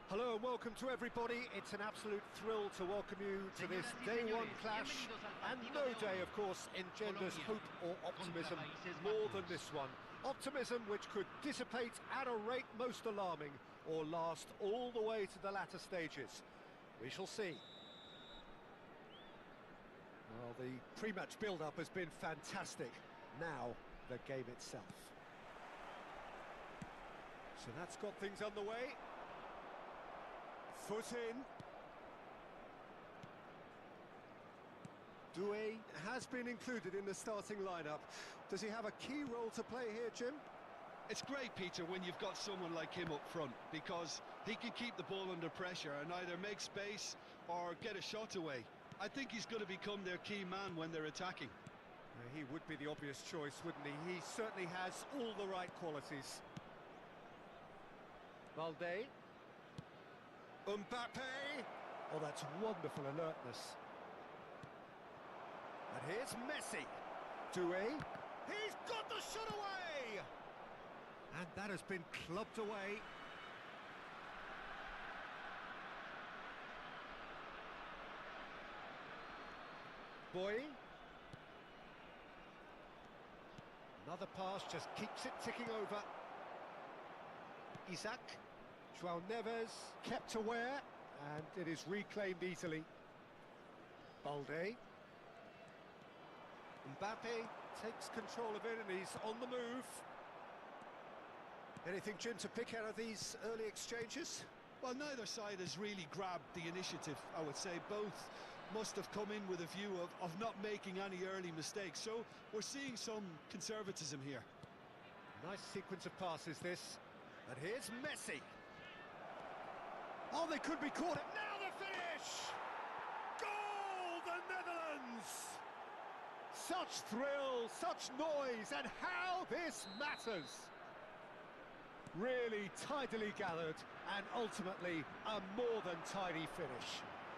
Hello and welcome to everybody. It's an absolute thrill to welcome you to this day one clash, and no day, of course, engenders hope or optimism more than this one. Optimism which could dissipate at a rate most alarming or last all the way to the latter stages. We shall see. Well, the pre-match build-up has been fantastic. Now, the game itself. So that's got things underway. Foot in. Doué has been included in the starting lineup. Does he have a key role to play here, Jim? It's great, Peter, when you've got someone like him up front, because he can keep the ball under pressure and either make space or get a shot away. I think he's going to become their key man when they're attacking. He would be the obvious choice, wouldn't he? He certainly has all the right qualities. Balde. Mbappe! Oh, that's wonderful alertness. And here's Messi. Doué. He's got the shot away! And that has been clubbed away. Boy. Another pass just keeps it ticking over. Isaac. João Neves kept aware, and it is reclaimed easily. Balde. Mbappe takes control of it and he's on the move. Anything, Jim, to pick out of these early exchanges? Well, neither side has really grabbed the initiative, I would say. Both must have come in with a view of not making any early mistakes, so we're seeing some conservatism here. Nice sequence of passes, this. And here's Messi. Oh, they could be caught. Now the finish! Goal, the Netherlands! Such thrill, such noise, and how this matters! Really tidily gathered, and ultimately a more than tidy finish.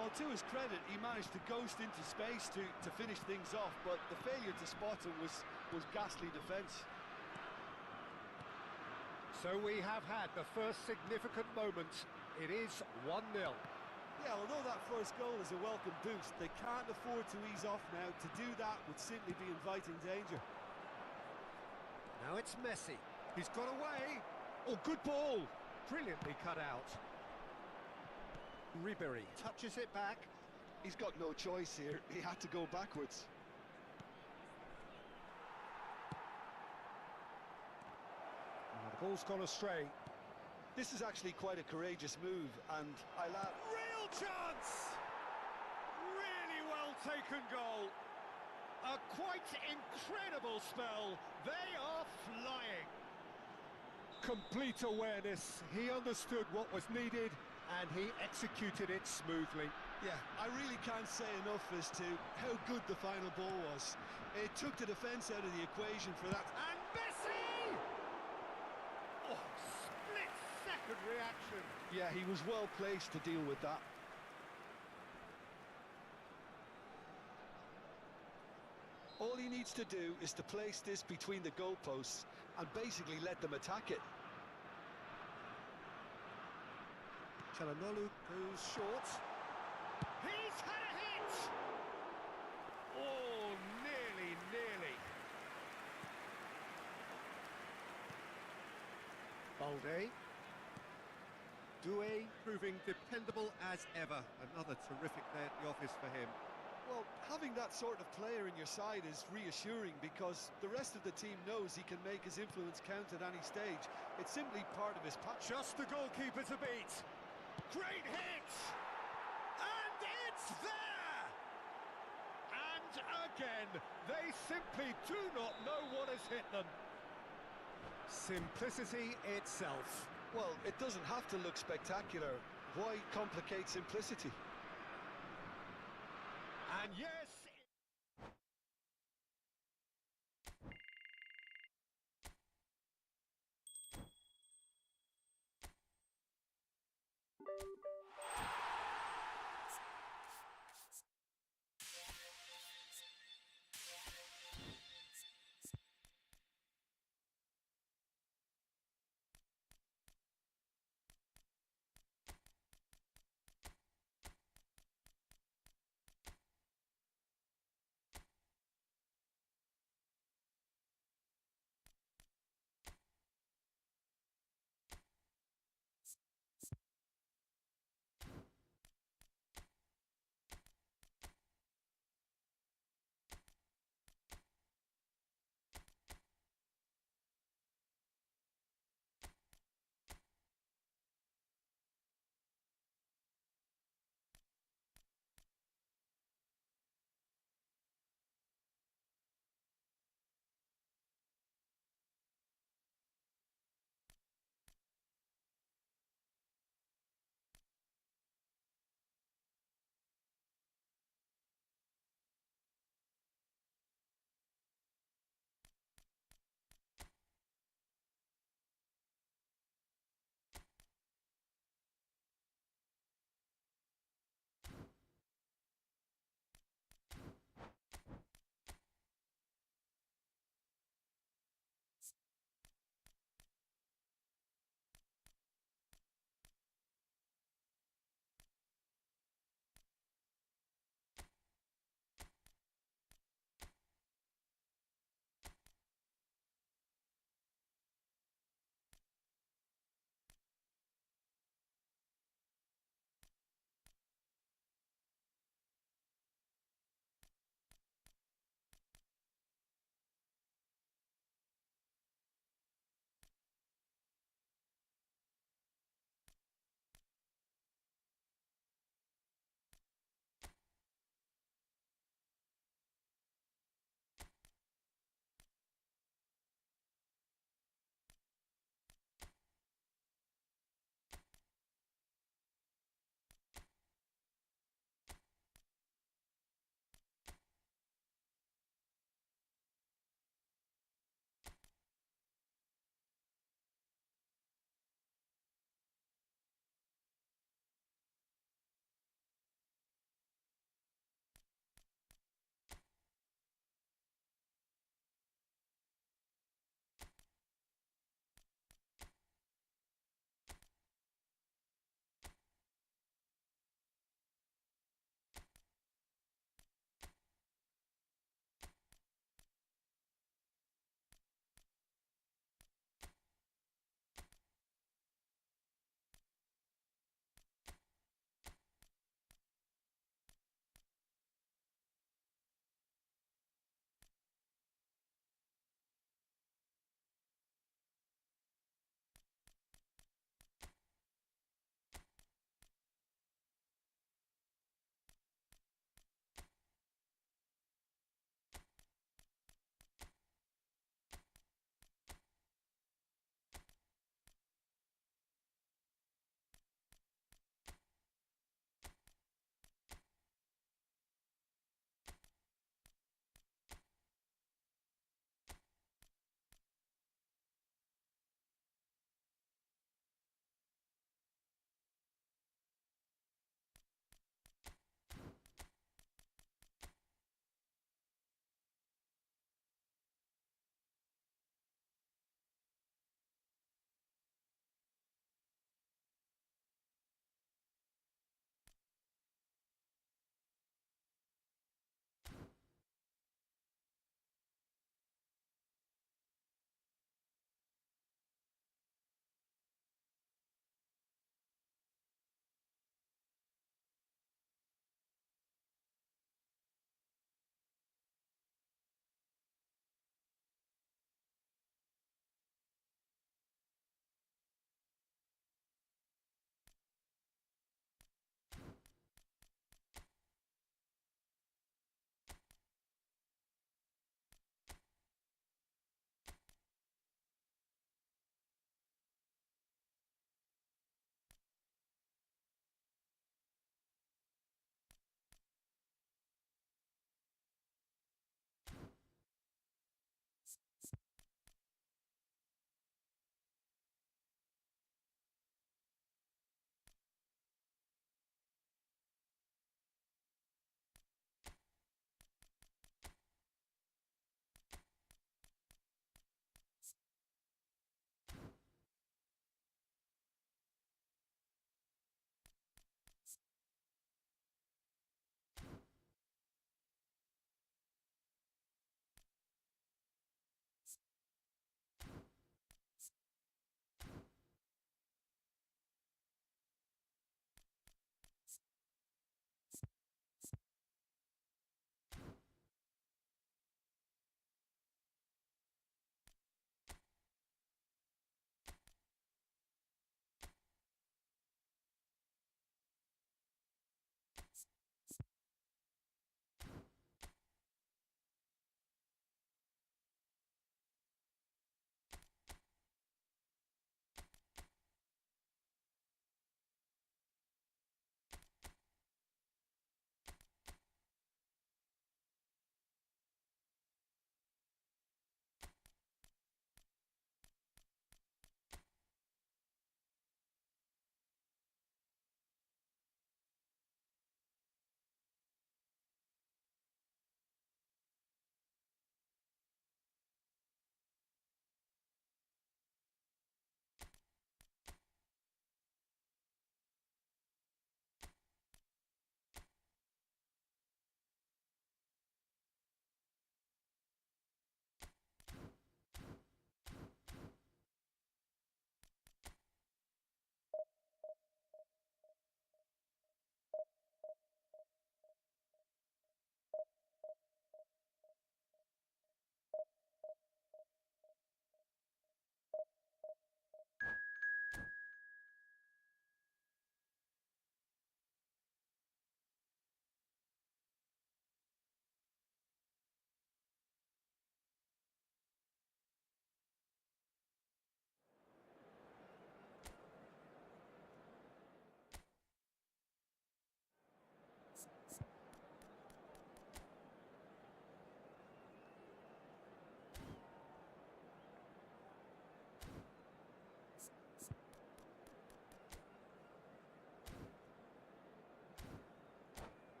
Well, to his credit, he managed to ghost into space to finish things off, but the failure to spot it was ghastly defence. So we have had the first significant moment. It is 1-0. Yeah, although that first goal is a welcome boost, they can't afford to ease off now. To do that would simply be inviting danger. Now it's Messi. He's got away. Oh, good ball. Brilliantly cut out. Ribéry touches it back. He's got no choice here. He had to go backwards. Oh, the ball's gone astray. This is actually quite a courageous move, and I laugh. Real chance! Really well taken goal. A quite incredible spell. They are flying. Complete awareness. He understood what was needed, and he executed it smoothly. Yeah, I really can't say enough as to how good the final ball was. It took the defence out of the equation for that. And Messi! Oh, split-second reaction. Yeah, he was well placed to deal with that. All he needs to do is to place this between the goalposts and basically let them attack it. Çalhanoğlu goes short. He's had a hit! Oh, nearly. Balde. Doué proving dependable as ever. Another terrific day at the office for him. Well, having that sort of player in your side is reassuring because the rest of the team knows he can make his influence count at any stage. It's simply part of his patch. Just the goalkeeper to beat. Great hit! And it's there! And again, they simply do not know what has hit them. Simplicity itself. Well, it doesn't have to look spectacular. Why complicate simplicity? And yes...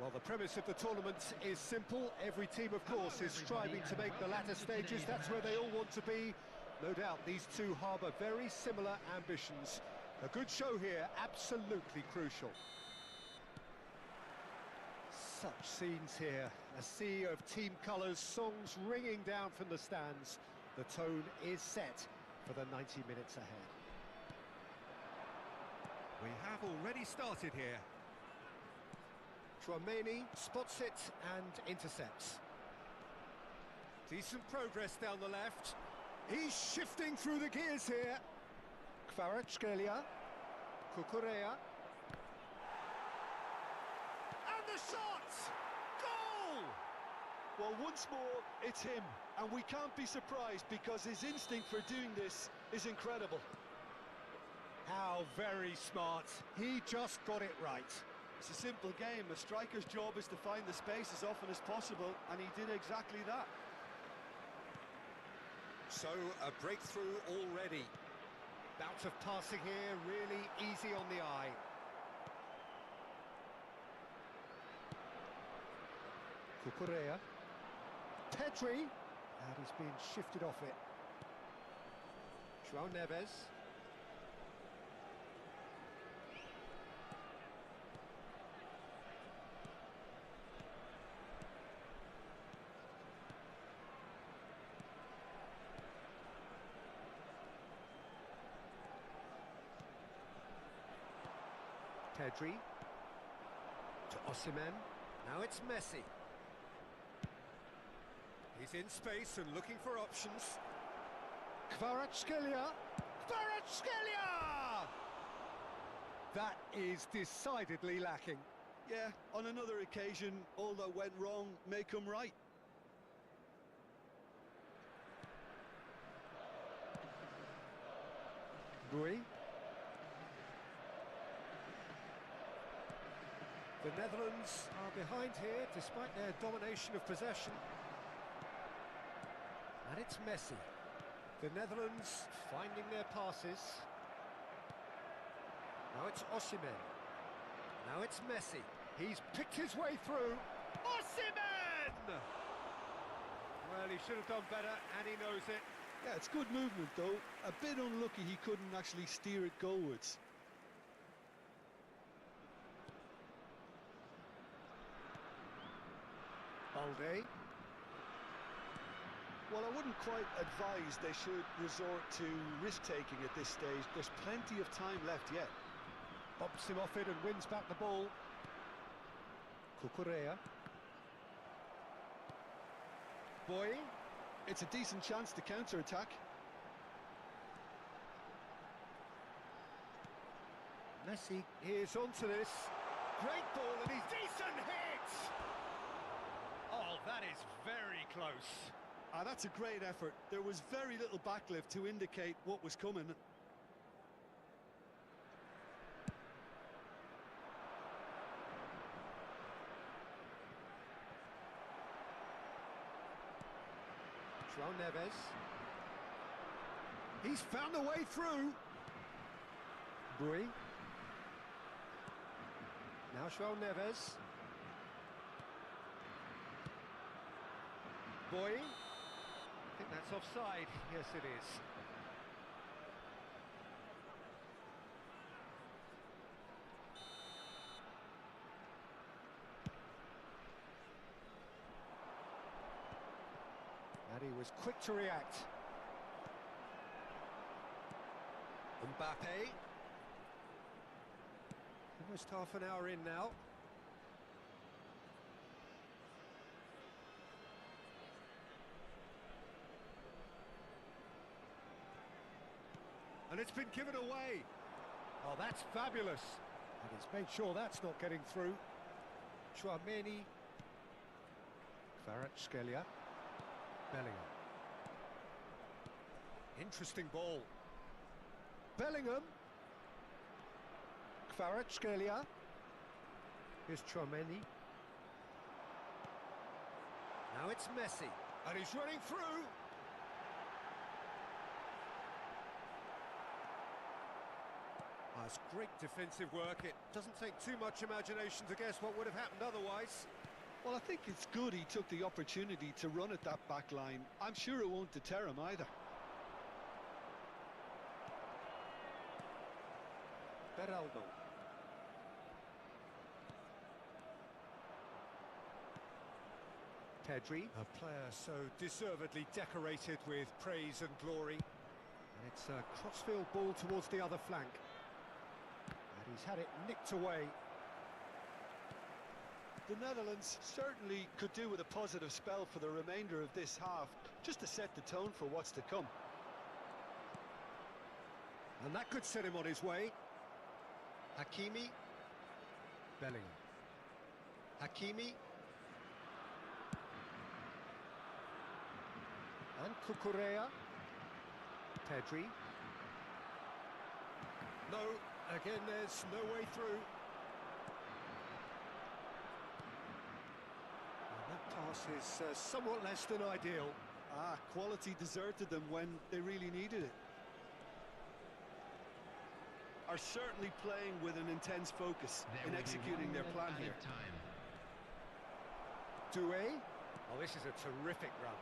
Well, the premise of the tournament is simple. Every team, of course, is striving to make the latter stages. That's where they all want to be. No doubt these two harbour very similar ambitions. A good show here, absolutely crucial. Such scenes here. A sea of team colours, songs ringing down from the stands. The tone is set for the 90 minutes ahead. We have already started here. Chouameni spots it and intercepts. Decent progress down the left. He's shifting through the gears here. Kvaratskhelia, Cucurella. And the shot! Goal! Well, once more, it's him. And we can't be surprised because his instinct for doing this is incredible. How very smart. He just got it right. It's a simple game. A striker's job is to find the space as often as possible, and he did exactly that. So, a breakthrough already. Bout of passing here, really easy on the eye. Cucurella. Pedri. And he's being shifted off it. João Neves. Pedri to Osimhen. Now it's Messi. He's in space and looking for options. Kvaratskhelia. Kvaratskhelia! That is decidedly lacking. Yeah, on another occasion, all that went wrong may come right. Rui. The Netherlands are behind here, despite their domination of possession. And it's Messi. The Netherlands finding their passes. Now it's Osimhen. Now it's Messi. He's picked his way through. Osimhen! Well, he should have done better, and he knows it. Yeah, it's good movement, though. A bit unlucky he couldn't actually steer it goalwards. Balde. Well, I wouldn't quite advise they should resort to risk-taking at this stage. There's plenty of time left yet. Bumps him off it and wins back the ball. Cucurella. Boy. It's a decent chance to counter-attack. Messi is onto this. Great ball and he's decent hit! Oh, that is very close. Ah, that's a great effort. There was very little backlift to indicate what was coming. João Neves. He's found a way through. Rui. Now João Neves. Boy. I think that's offside. Yes, it is. And he was quick to react. Mbappe. Almost half an hour in now. And it's been given away. Oh, that's fabulous. And he's made sure that's not getting through. Chouameni. Kvaratskhelia. Bellingham. Interesting ball. Bellingham. Kvaratskhelia. Here's Chouameni. Now it's Messi. And he's running through. That's great defensive work. It doesn't take too much imagination to guess what would have happened otherwise. Well, I think it's good he took the opportunity to run at that back line. I'm sure it won't deter him either. Beraldo. Pedri, a player so deservedly decorated with praise and glory. And it's a crossfield ball towards the other flank. And he's had it nicked away. The Netherlands certainly could do with a positive spell for the remainder of this half, just to set the tone for what's to come. And that could set him on his way. Hakimi. Bellingham. Hakimi. And Cucurella. Pedri. No, again there's no way through. And that pass is somewhat less than ideal. Quality deserted them when they really needed it. Are certainly playing with an intense focus in executing their plan here. Doué. Oh, this is a terrific run.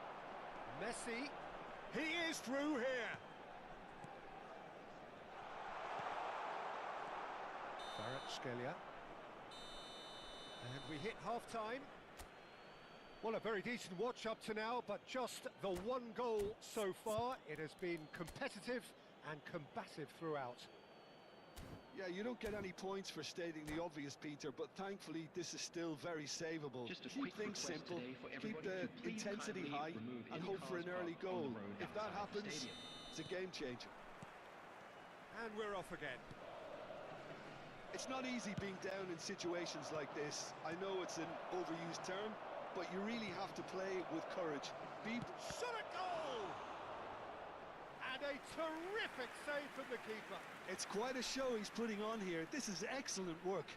Messi. He is through here. Kvaratskhelia. And we hit half-time. Well, a very decent watch up to now, but just the one goal so far. It has been competitive and combative throughout. Yeah, you don't get any points for stating the obvious, Peter, but thankfully this is still very savable. Keep things simple, keep the intensity high, and hope for an early goal. If that happens, it's a game changer. And we're off again. It's not easy being down in situations like this. I know it's an overused term, but you really have to play it with courage. Shot a goal! And a terrific save from the keeper. It's quite a show he's putting on here. This is excellent work.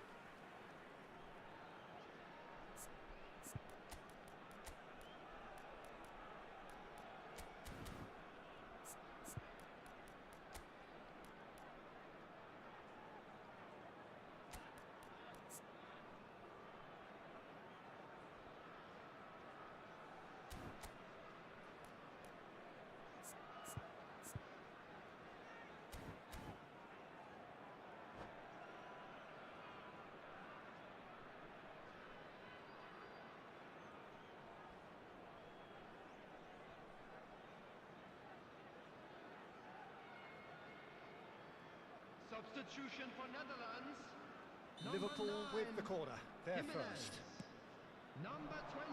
Substitution for Netherlands. Liverpool with the corner. They're Jimenez. first. Number 20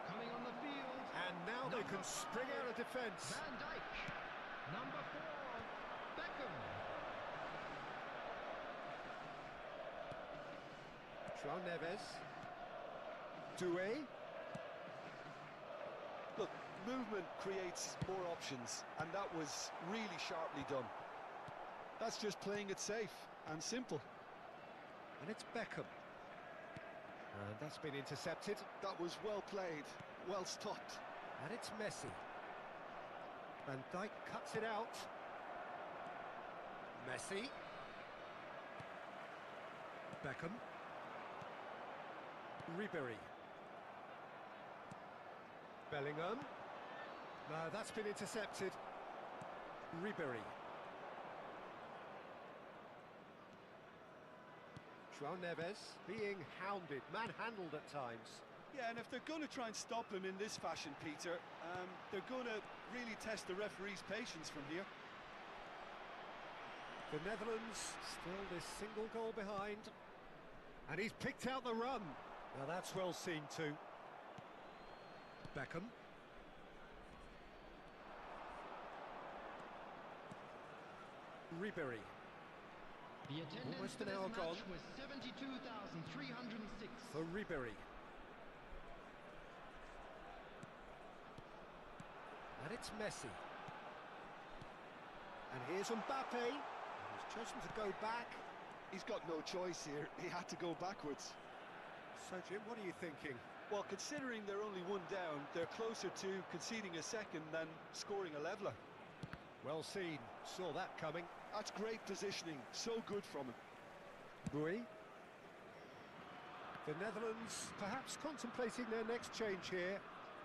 coming on the field. And now they can spring out of defence. Van Dijk. Number 4 Beckham. João Neves. Doué. Look, movement creates more options, and that was really sharply done. That's just playing it safe and simple. And it's Beckham. And that's been intercepted. That was well played, well stopped. And it's Messi. Van Dijk cuts it out. Messi. Beckham. Ribéry. Bellingham. No, that's been intercepted. Ribéry. João Neves being hounded, manhandled at times. Yeah, and if they're going to try and stop him in this fashion, Peter, they're going to really test the referee's patience from here. The Netherlands still this single goal behind. And he's picked out the run. Now that's well seen too. Beckham. Ribéry. The attendance Almost for an this hour match gone. was 72,306. For Ribéry. And it's Messi. And here's Mbappe. He's chosen to go back. He's got no choice here. He had to go backwards. So Jim, what are you thinking? Well, considering they're only one down, they're closer to conceding a second than scoring a leveller. Well seen. Saw that coming. That's great positioning, so good from him. Bui. The Netherlands perhaps contemplating their next change here.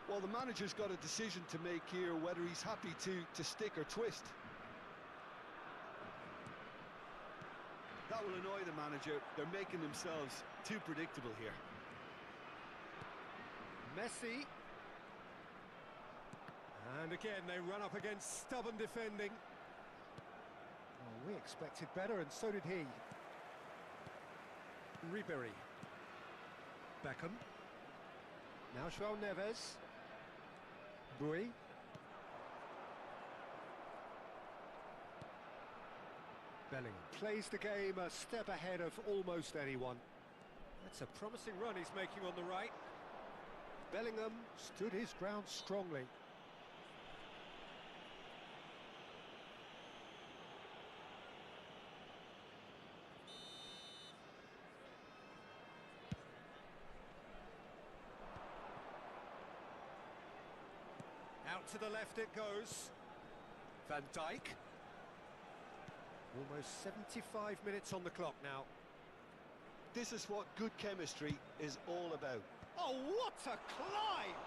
Well, the manager's got a decision to make here, whether he's happy to stick or twist. That will annoy the manager. They're making themselves too predictable here. Messi. And again, they run up against stubborn defending. Well, we expected better, and so did he. Ribery. Beckham. Now João Neves. Bui. Bellingham plays the game a step ahead of almost anyone. That's a promising run he's making on the right. Bellingham stood his ground strongly. Out to the left it goes. Van Dijk. Almost 75 minutes on the clock now. This is what good chemistry is all about. Oh, what a climb!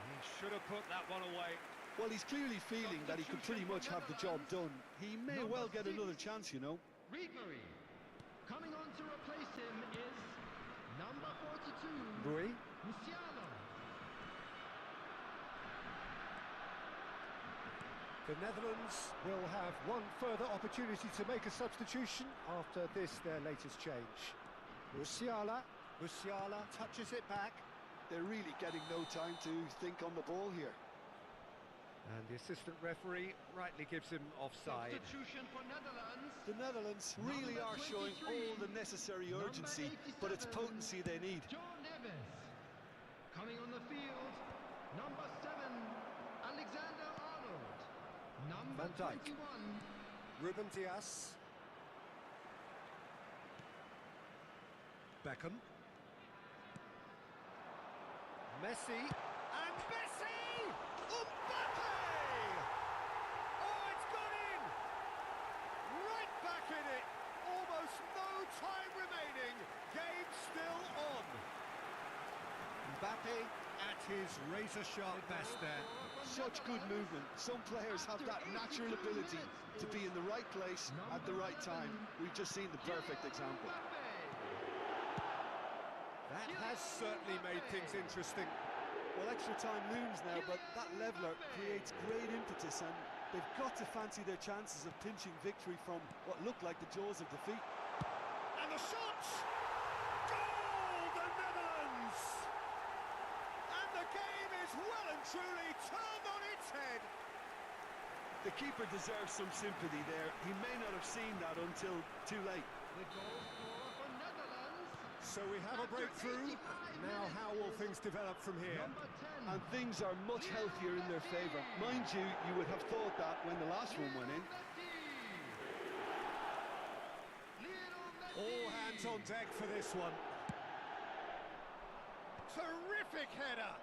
He should have put that one away. Well, he's clearly feeling that he could pretty much have the job done. He may well get another chance, you know. Ribery. Coming on to replace him is number 42. Bui. Musiala. The Netherlands will have one further opportunity to make a substitution after this, their latest change. Musiala touches it back. They're really getting no time to think on the ball here. And the assistant referee rightly gives him offside. Substitution for Netherlands. The Netherlands really are showing all the necessary urgency, but it's potency they need. João Neves. Coming on the field, number 7, Alexander-Arnold. Number Van Dijk. 21. Ruben Dias. Beckham. Messi. And Messi! Mbappe! Oh, it's gone in! Right back in it! Almost no time remaining. Game still on. Mbappe at his razor-sharp best there. Such good movement. Some players have that natural ability to be in the right place at the right time. We've just seen the perfect example. That has certainly made things interesting. Well, extra time looms now, but that leveller creates great impetus, and they've got to fancy their chances of pinching victory from what looked like the jaws of defeat. And the shot! Goal, the Netherlands! And the game is well and truly turned on its head. The keeper deserves some sympathy there. He may not have seen that until too late. The goal scorer for Netherlands. So we have a breakthrough. Now how will things develop from here? Number 10. And things are much healthier in their favour. Mind you, you would have thought that when the last one went in. All hands on deck for this one. Terrific header.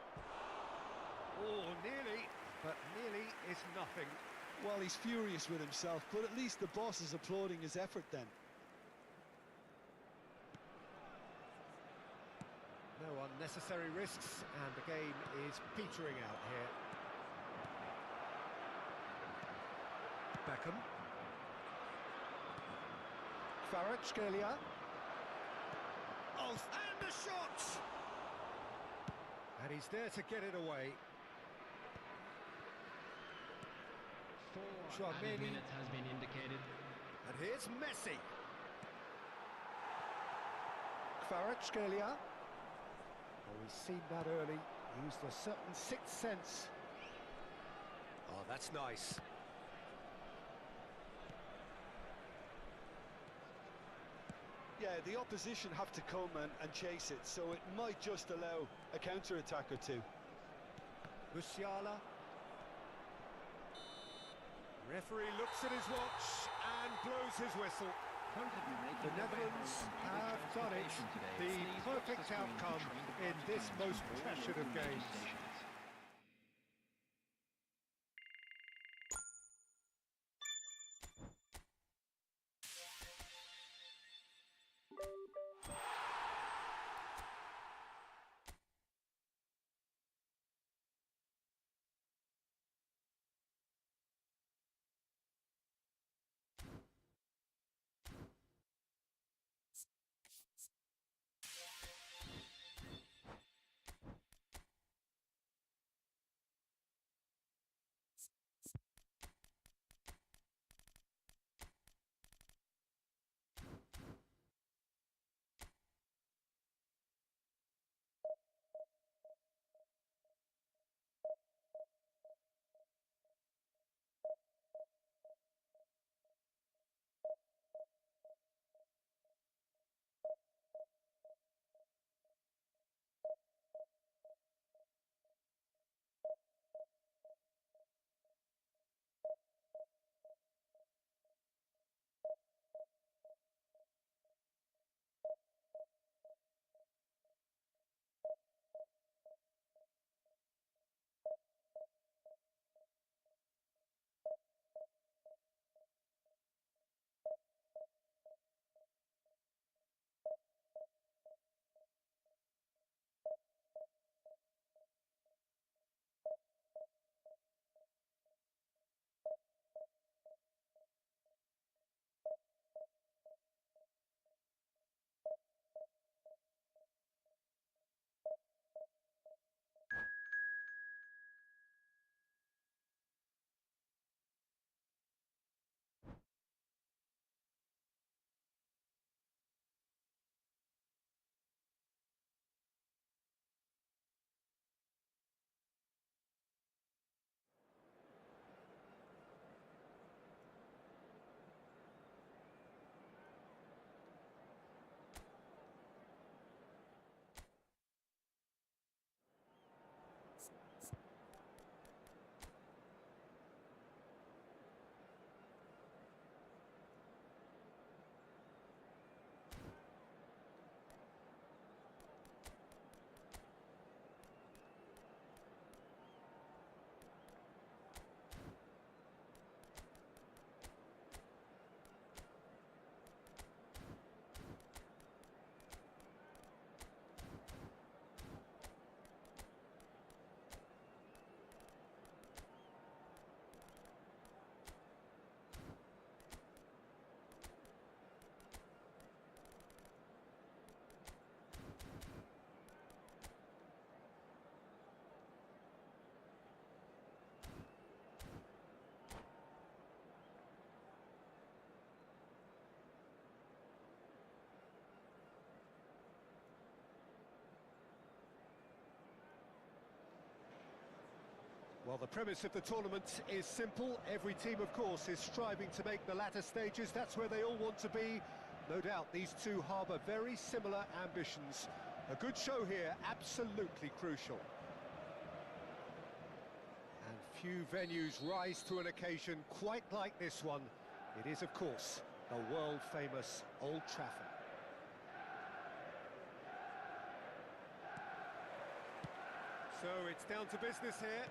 Oh, nearly, but nearly is nothing. Well, he's furious with himself, but at least the boss is applauding his effort then. No unnecessary risks, and the game is petering out here. Beckham. Kvaratskhelia. Oh, and the shot! And he's there to get it away. 4 added Tchouaméni. minutes has been indicated. And here's Messi. Kvaratskhelia. Oh, we've seen that early. Used a certain sixth sense. Oh, that's nice. Yeah, the opposition have to come and chase it, so it might just allow a counter-attack or two. Musiala. Referee looks at his watch and blows his whistle. The Netherlands have done it. The perfect outcome in this most passionate of games. Well, the premise of the tournament is simple. Every team, of course, is striving to make the latter stages. That's where they all want to be. No doubt these two harbour very similar ambitions. A good show here, absolutely crucial. And few venues rise to an occasion quite like this one. It is, of course, the world-famous Old Trafford. So it's down to business here.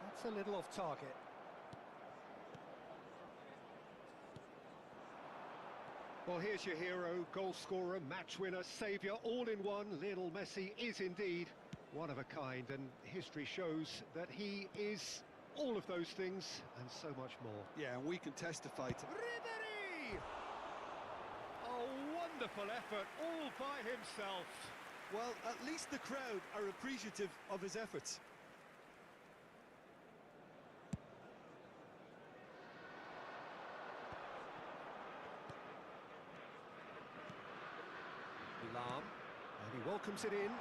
That's a little off target. Well, here's your hero, goal scorer, match winner, saviour, all in one. Lionel Messi is indeed one of a kind, and history shows that he is all of those things and so much more. Yeah, and we can testify to... Ribéry! A wonderful effort, all by himself. Well, at least the crowd are appreciative of his efforts. Lam, and he welcomes it in.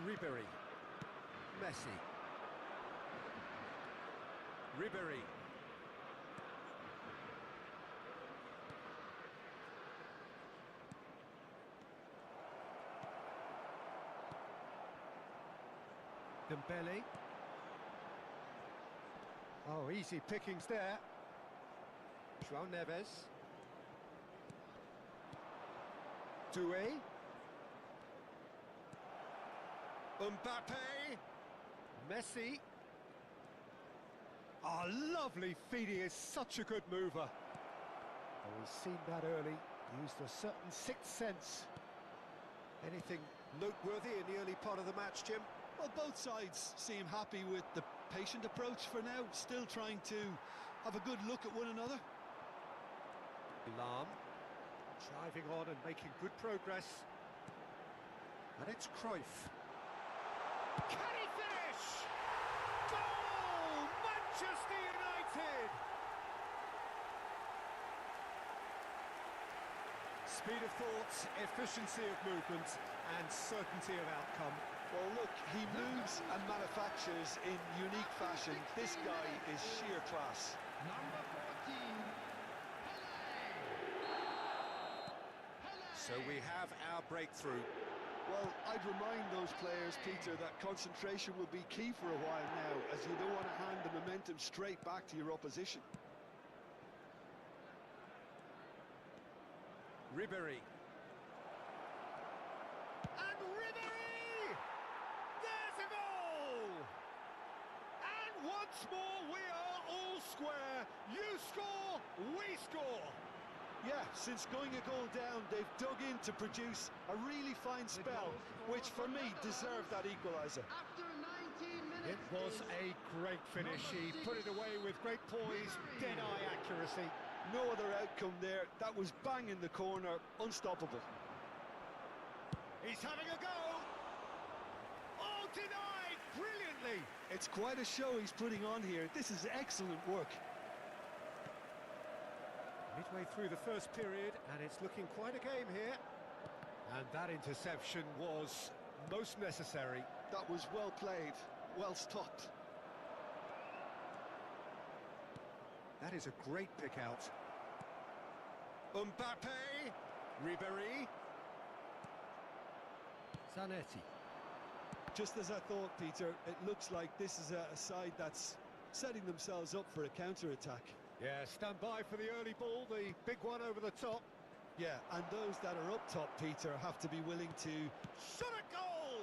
Ribéry. Messi. Ribéry. Dembele. Oh, easy pickings there. João Neves. Doué. Mbappe. Messi. Oh, lovely feed. He is such a good mover. Oh, we've seen that early. Used a certain sixth sense. Anything noteworthy in the early part of the match, Jim? Well, both sides seem happy with the patient approach for now, still trying to have a good look at one another. Lam, driving on and making good progress. And it's Cruyff. Can he finish? Goal! Manchester United! Speed of thought, efficiency of movement, and certainty of outcome. Well, look, he moves and manufactures in unique fashion. This guy is sheer class. Number 14, Pelé. So we have our breakthrough. Well, I'd remind those players, Peter, that concentration will be key for a while now, as you don't want to hand the momentum straight back to your opposition. Ribéry. And Ribéry! There's a goal! And once more we are all square. You score, we score. Yeah, since going a goal down, they've dug in to produce a really fine spell, which for me deserved that equaliser. After 19 minutes, It was a great finish. He put it away with great poise, dead-eye accuracy. No other outcome there. That was bang in the corner, unstoppable. He's having a go. Oh, denied brilliantly. It's quite a show he's putting on here. This is excellent work. Midway through the first period, and it's looking quite a game here. And that interception was most necessary. That was well played, well stopped. That is a great pick out. Mbappe, Ribéry, Zanetti. Just as I thought, Peter, it looks like this is a side that's setting themselves up for a counter-attack. Yeah, stand by for the early ball, the big one over the top. Yeah, and those that are up top, Peter, have to be willing to... Shot a goal!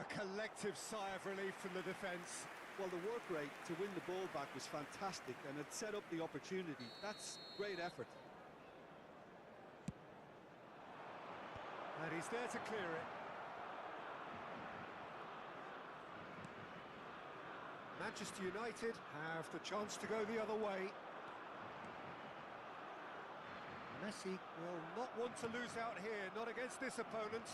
A collective sigh of relief from the defence. Well, the work rate to win the ball back was fantastic, and it set up the opportunity. That's great effort. And he's there to clear it. Manchester United have the chance to go the other way. Messi will not want to lose out here, not against this opponent.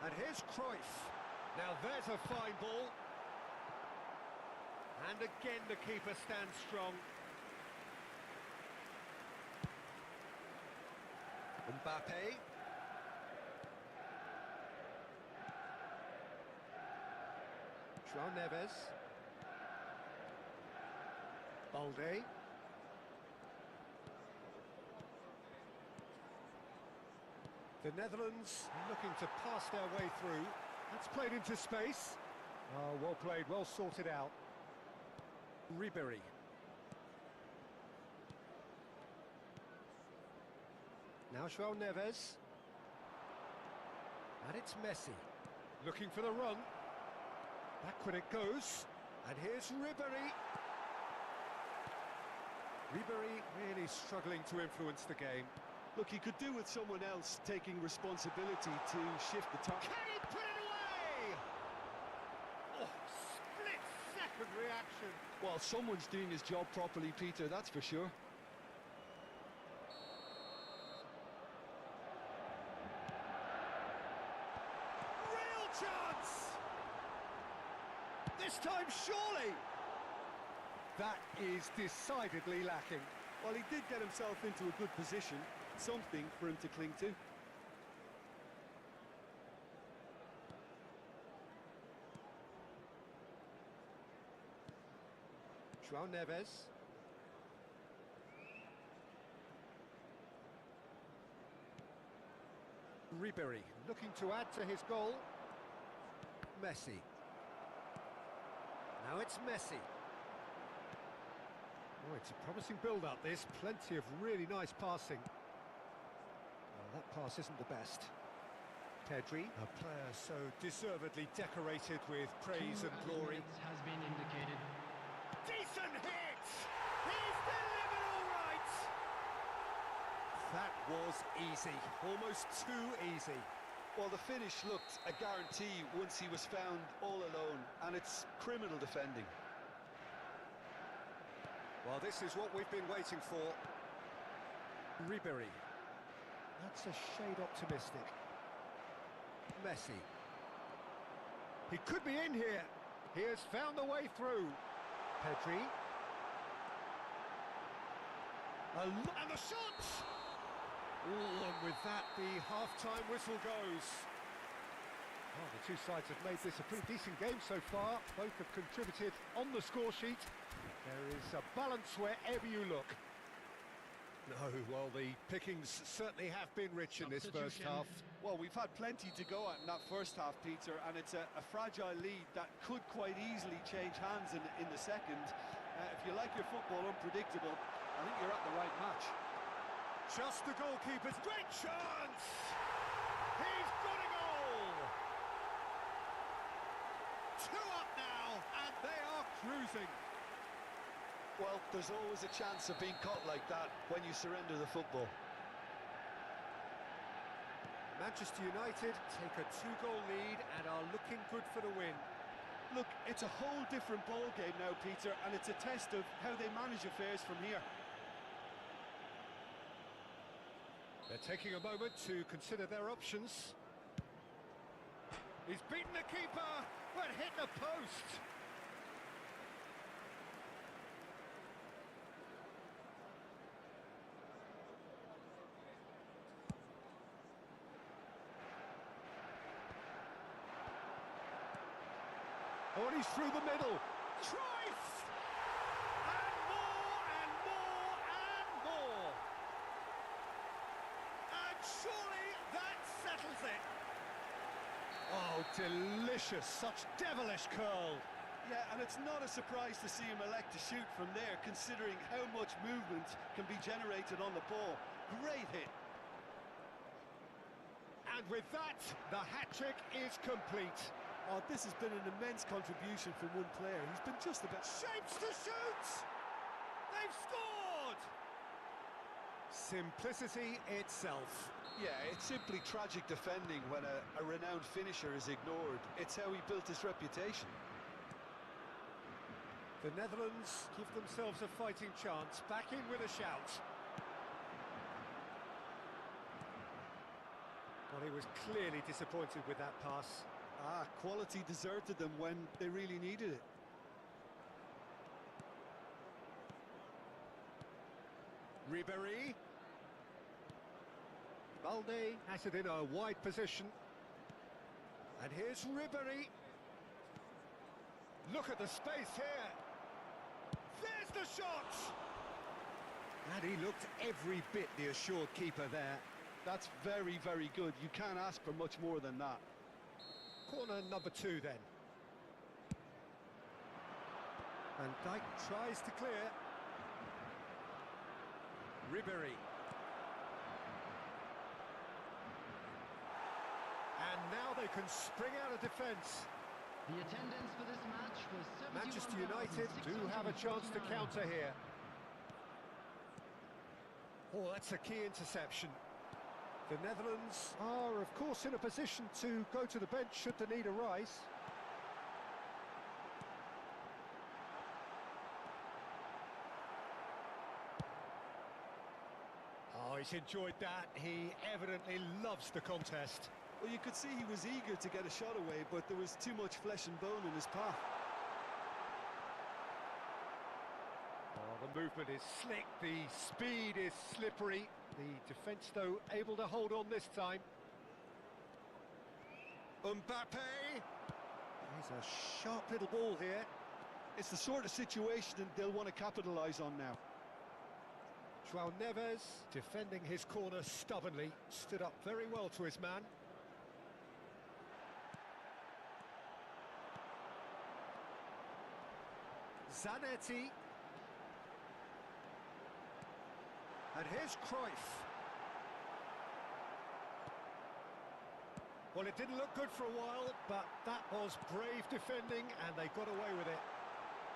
And here's Cruyff. Now there's a fine ball. And again the keeper stands strong. Mbappe. João Neves. Balde. The Netherlands looking to pass their way through. That's played into space. Oh, well played, well sorted out. Ribery. Now João Neves. And it's Messi. Looking for the run. Backward it goes. And here's Ribery. Ribery really struggling to influence the game. Look, he could do with someone else taking responsibility to shift the target. Can he put it away? Oh, split-second reaction. Well, someone's doing his job properly, Peter, that's for sure. Real chance! This time, surely! That is decidedly lacking. Well, he did get himself into a good position, something for him to cling to. João Neves. Ribery looking to add to his goal. Messi. Now it's Messi. Oh, it's a promising build-up, this. Plenty of really nice passing. Well, that pass isn't the best. Pedri, a player so deservedly decorated with praise and glory. Has been indicated. Decent hit! He's delivered all right! That was easy. Almost too easy. Well, the finish looked a guarantee once he was found all alone, and it's criminal defending. Well, this is what we've been waiting for. Ribery. That's a shade optimistic. Messi. He could be in here. He has found the way through. Pedri. And the shot! Ooh, and with that, the half-time whistle goes. Well, the two sides have made this a pretty decent game so far. Both have contributed on the score sheet. There is a balance wherever you look. No, well, the pickings certainly have been rich in this first half. Well, we've had plenty to go at in that first half, Peter, and it's a fragile lead that could quite easily change hands in the second. If you like your football unpredictable, I think you're at the right match. Just the goalkeeper's great chance! He's got a goal! 2 up now, and they are cruising. Well, there's always a chance of being caught like that when you surrender the football. Manchester United take a 2-goal lead and are looking good for the win. Look, it's a whole different ball game now, Peter, and it's a test of how they manage affairs from here. They're taking a moment to consider their options. He's beaten the keeper, but hit the post. Oh, and he's through the middle. Trice! And more, and more, and more. And surely that settles it. Oh, delicious. Such devilish curl. Yeah, and it's not a surprise to see him elect to shoot from there, considering how much movement can be generated on the ball. Great hit. And with that, the hat-trick is complete. Oh, this has been an immense contribution from one player. He's been just about... Shapes to shoot! They've scored! Simplicity itself. Yeah, it's simply tragic defending when a renowned finisher is ignored. It's how he built his reputation. The Netherlands give themselves a fighting chance. Back in with a shout. Well, he was clearly disappointed with that pass. Ah, quality deserted them when they really needed it. Ribery. Balde has it in a wide position. And here's Ribery. Look at the space here. There's the shot! And he looked every bit the assured keeper there. That's very, very good. You can't ask for much more than that. Corner number 2 then. And Dijk tries to clear. Ribery. And now they can spring out of defence. The attendance for this match was Manchester United do have a chance to counter here. Oh, that's a key interception. The Netherlands are, of course, in a position to go to the bench should the need arise. Oh, he's enjoyed that. He evidently loves the contest. Well, you could see he was eager to get a shot away, but there was too much flesh and bone in his path. Oh, the movement is slick, the speed is slippery. The defence, though, able to hold on this time. Mbappe! Here's a sharp little ball here. It's the sort of situation that they'll want to capitalise on now. João Neves, defending his corner stubbornly, stood up very well to his man. Zanetti. And here's Cruyff. Well, it didn't look good for a while, but that was brave defending, and they got away with it.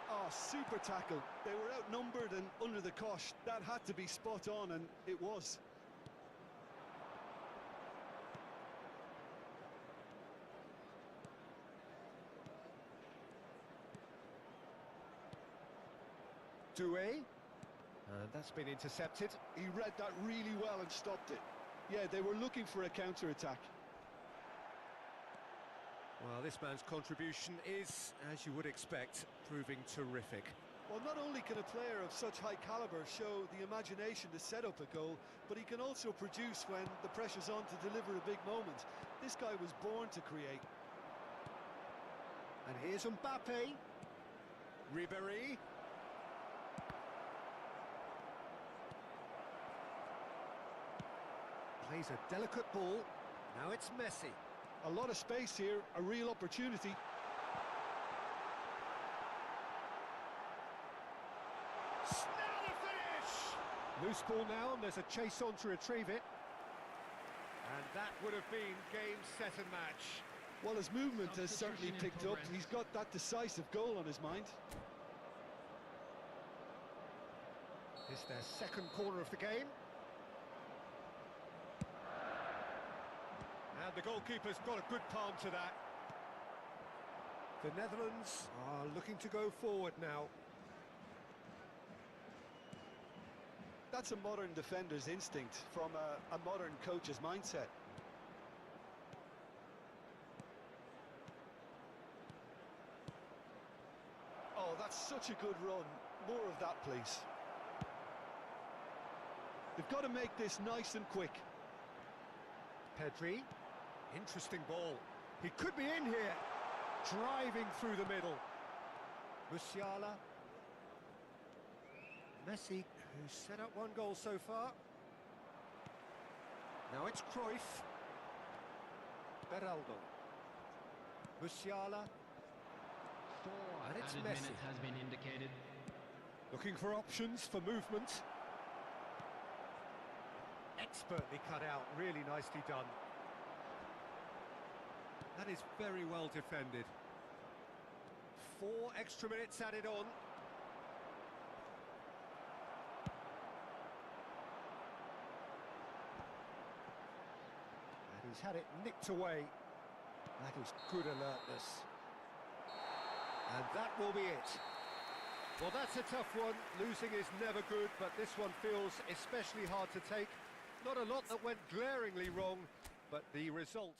Oh, super tackle. They were outnumbered and under the cosh. That had to be spot on, and it was. Doué. And that's been intercepted. He read that really well and stopped it. Yeah, they were looking for a counter-attack. Well, this man's contribution is, as you would expect, proving terrific. Well, not only can a player of such high caliber show the imagination to set up a goal, but he can also produce when the pressure's on to deliver a big moment. This guy was born to create. And here's Mbappe. Ribery. Plays a delicate ball. Now it's Messi. A lot of space here, a real opportunity. Now the finish! Loose ball now, and there's a chase on to retrieve it. And that would have been game, set and match. Well, his movement has certainly picked up. He's got that decisive goal on his mind. It's their second corner of the game. And the goalkeeper's got a good palm to that. The Netherlands are looking to go forward now. That's a modern defender's instinct from a modern coach's mindset. Oh, that's such a good run. More of that, please. They've got to make this nice and quick. Pedri. Interesting ball. He could be in here. Driving through the middle. Musiala. Messi, who's set up one goal so far. Now it's Cruyff. Beraldo. Musiala. And it's Messi. Has been indicated. Looking for options for movement. Expertly cut out, really nicely done. That is very well defended. 4 extra minutes added on. And he's had it nicked away. That is good alertness. And that will be it. Well, that's a tough one. Losing is never good, but this one feels especially hard to take. Not a lot that went glaringly wrong, but the result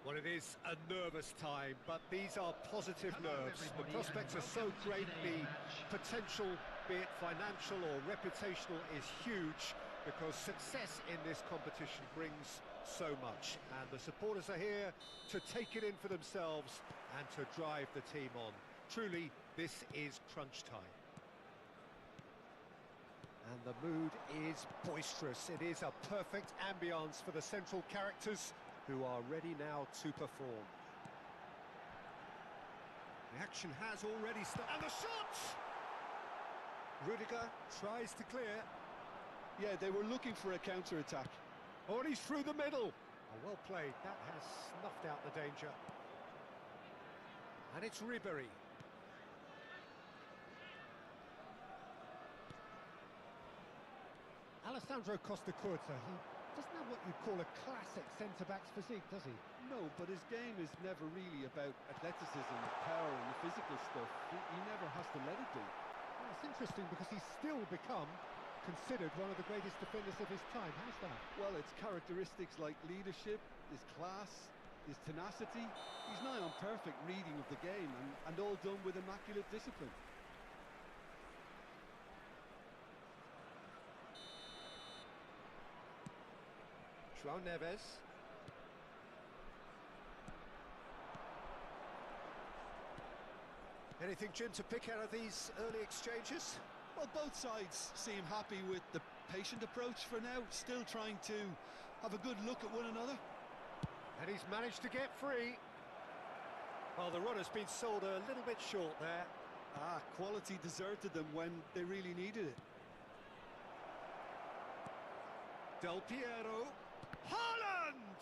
Well, it is a nervous time, but these are positive nerves. The prospects are so great, the potential, be it financial or reputational, is huge because success in this competition brings so much. And the supporters are here to take it in for themselves and to drive the team on. Truly, this is crunch time. And the mood is boisterous. It is a perfect ambience for the central characters, who are ready now to perform. The action has already started. And the shot! Rudiger tries to clear. Yeah, they were looking for a counter-attack. Oh, and he's through the middle. Oh, well played. That has snuffed out the danger. And it's Ribery. Alessandro Costa-Curta, he doesn't have what you'd call a classic centre-back's physique, does he? No, but his game is never really about athleticism, power and the physical stuff. He never has to let it be. Well, it's interesting because he's still become considered one of the greatest defenders of his time. How's that? Well, it's characteristics like leadership, his class, his tenacity. He's nigh on perfect reading of the game and all done with immaculate discipline. João Neves. Anything, Jim, to pick out of these early exchanges? Well, both sides seem happy with the patient approach for now, still trying to have a good look at one another. And he's managed to get free. Well, the run has been sold a little bit short there. Quality deserted them when they really needed it. Del Piero. Haaland!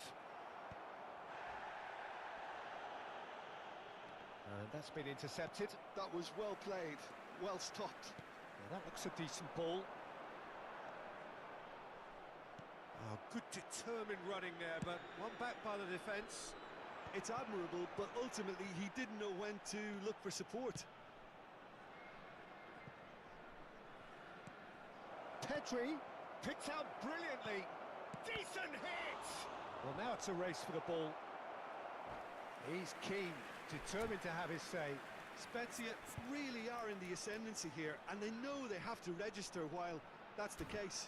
And that's been intercepted. That was well played, well stopped. Yeah, that looks a decent ball. Oh, good determined running there, but one back by the defence. It's admirable, but ultimately he didn't know when to look for support. Pedri picked out brilliantly. Decent hit! Well, now it's a race for the ball. He's keen, determined to have his say. Spezia really are in the ascendancy here, and they know they have to register while that's the case.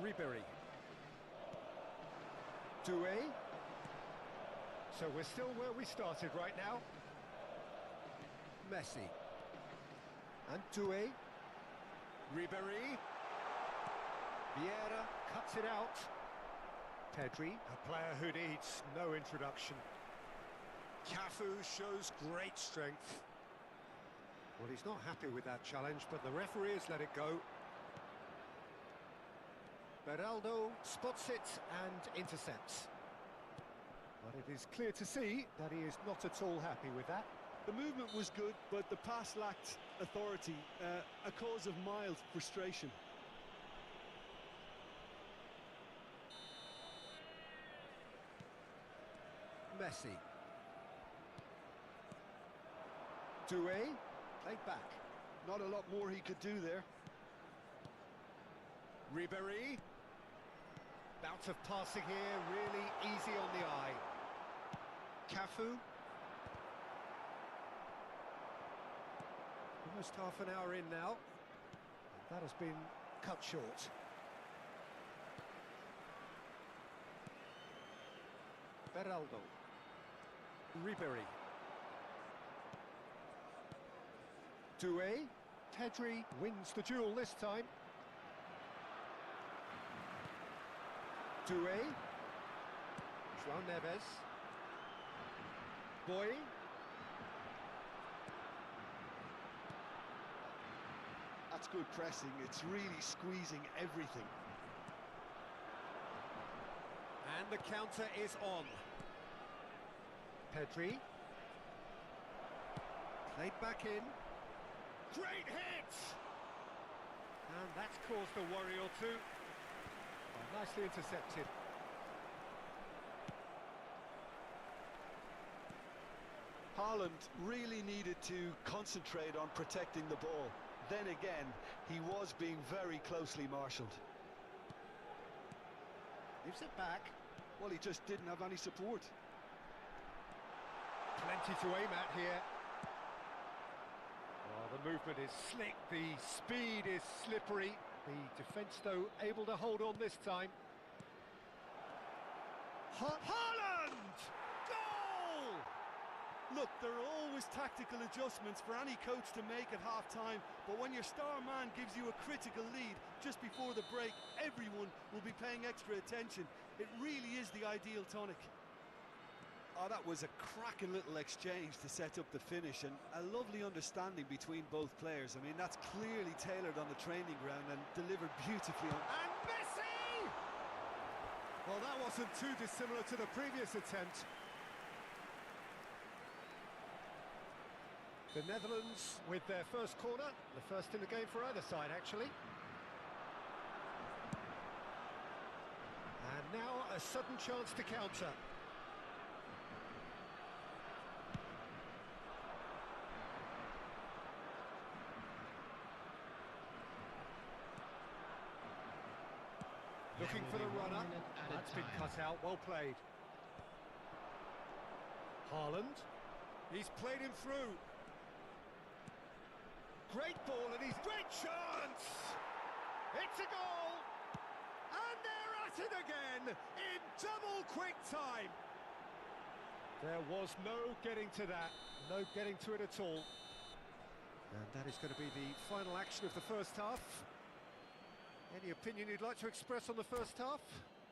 Ribery. Doué. So we're still where we started right now. Messi. And Doué. Ribery. Vieira cuts it out. Pedri, a player who needs no introduction. Cafu shows great strength. Well, he's not happy with that challenge, but the referee has let it go. Beraldo spots it and intercepts. But it is clear to see that he is not at all happy with that. The movement was good, but the pass lacked authority, a cause of mild frustration. Messi. Doué, played back. Not a lot more he could do there. Ribery. Bout of passing here, really easy on the eye. Cafu. Almost half an hour in now. That has been cut short. Beraldo. Ribery. Doué. Pedri wins the duel this time. Doué. João Neves. Boy. That's good pressing. It's really squeezing everything. And the counter is on. Pedri. Played back in. Great hit! And that's caused a worry or two. Oh, nicely intercepted. Haaland really needed to concentrate on protecting the ball. Then again, he was being very closely marshalled. Gives it back. Well, he just didn't have any support. Plenty to aim at here. Oh, the movement is slick, the speed is slippery. The defence, though, able to hold on this time. Haaland! Goal! Look, there are always tactical adjustments for any coach to make at half-time, but when your star man gives you a critical lead just before the break, everyone will be paying extra attention. It really is the ideal tonic. Oh, that was a cracking little exchange to set up the finish, and a lovely understanding between both players. I mean, that's clearly tailored on the training ground and delivered beautifully on... And Messi! Well, that wasn't too dissimilar to the previous attempt. The Netherlands with their first corner, the first in the game for either side, actually. And now a sudden chance to counter. Looking for the runner. That's been cut out, well played. Haaland. He's played him through. Great ball, and he's... Great chance! It's a goal! And they're at it again, in double quick time! There was no getting to that, no getting to it at all. And that is going to be the final action of the first half. Any opinion you'd like to express on the first half?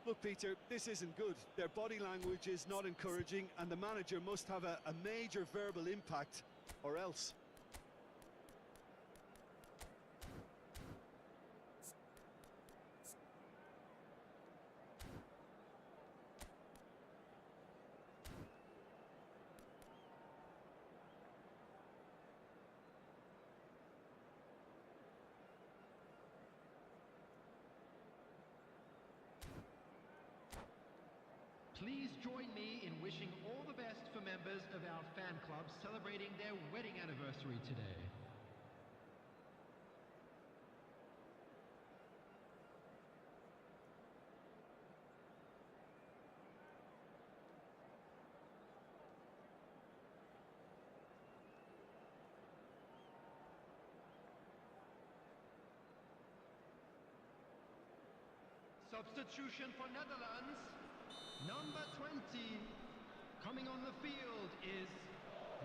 Look, Peter, this isn't good. Their body language is not encouraging, and the manager must have a major verbal impact, or else. Please join me in wishing all the best for members of our fan club celebrating their wedding anniversary today. Substitution for Netherlands. Number 20, coming on the field is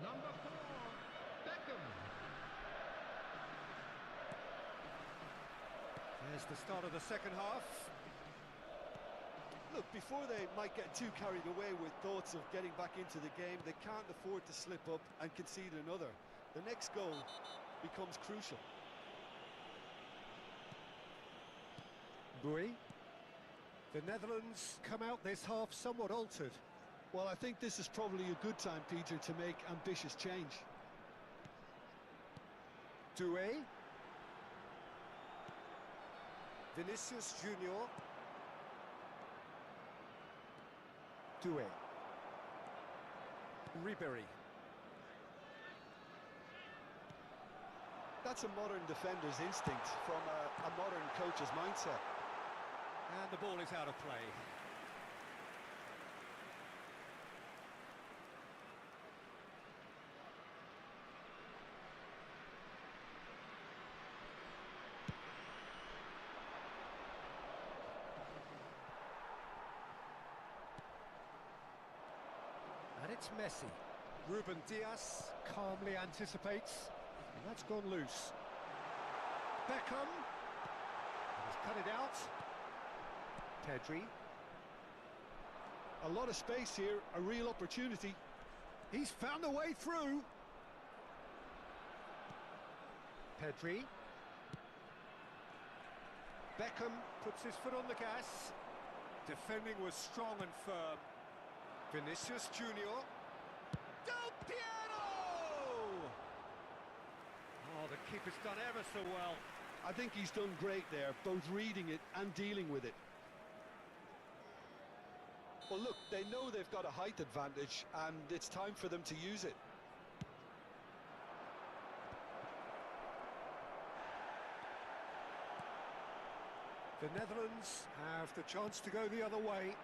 number 4, Beckham. There's the start of the second half. Look, before they might get too carried away with thoughts of getting back into the game, they can't afford to slip up and concede another. The next goal becomes crucial. Bowie. The Netherlands come out this half somewhat altered. Well, I think this is probably a good time, Peter, to make ambitious change. Doué. Vinicius Junior. Doué. Ribéry. That's a modern defender's instinct from a modern coach's mindset. And the ball is out of play. And it's Messi. Ruben Dias calmly anticipates. And that's gone loose. Beckham. He's cut it out. Pedri. A lot of space here, a real opportunity. He's found a way through. Pedri. Beckham puts his foot on the gas. Defending was strong and firm. Vinicius Junior. Del Piero! Oh, the keeper's done ever so well. I think he's done great there, both reading it and dealing with it. Well, look, they know they've got a height advantage, and it's time for them to use it. The Netherlands have the chance to go the other way.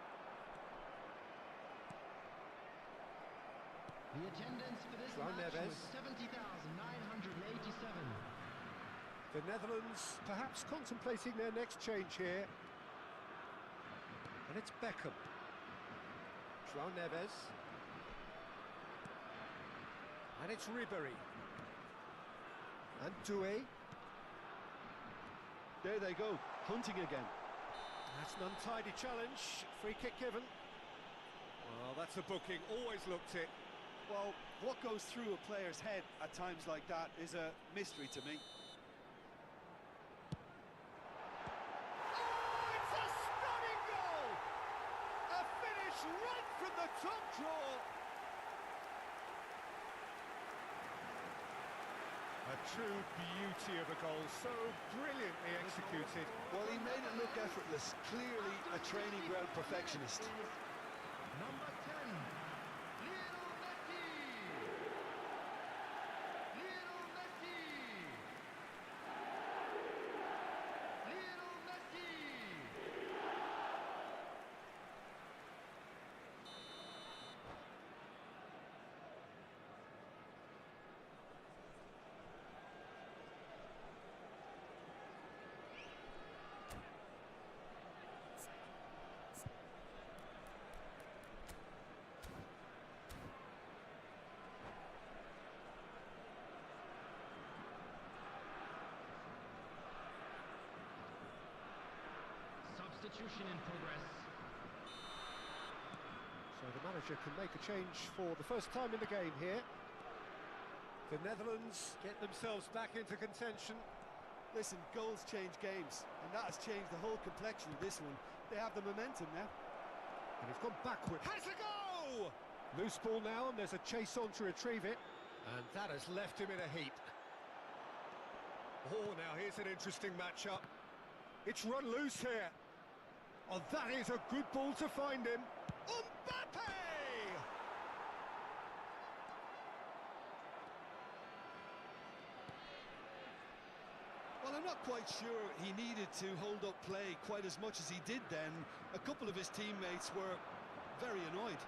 The attendance for this match was 70,987. The Netherlands perhaps contemplating their next change here. And it's Beckham. João Neves. And it's Ribéry. And Doué. There they go, hunting again. That's an untidy challenge. Free kick given. Well, that's a booking. Always looked it. Well, what goes through a player's head at times like that is a mystery to me. Oh, it's a stunning goal! A finish right from the top draw. A true beauty of a goal, so brilliantly executed. Well, he made it look effortless. Clearly a training ground perfectionist. Number 10, Lionel Messi! Lionel Messi! Lionel Messi! Substitution in progress. So the manager can make a change for the first time in the game here. The Netherlands get themselves back into contention. Listen, goals change games, and that has changed the whole complexion of this one. They have the momentum now. And he's gone backward. Has a go! Loose ball now, and there's a chase on to retrieve it. And that has left him in a heap. Oh, now here's an interesting matchup. It's run loose here. Oh, that is a good ball to find him. Mbappe! Well, I'm not quite sure he needed to hold up play quite as much as he did then. A couple of his teammates were very annoyed.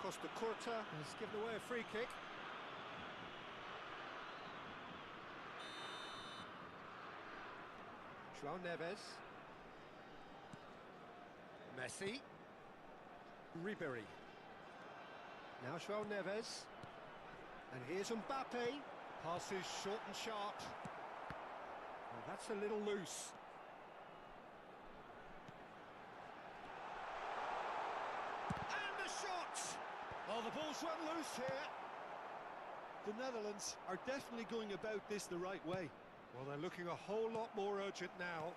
Costa Curta has given away a free kick. João Neves. Messi. Ribéry. Now João Neves. And here's Mbappe. Passes short and sharp. Well, that's a little loose. And the shot! Oh, the ball's run loose here. The Netherlands are definitely going about this the right way. Well, they're looking a whole lot more urgent now.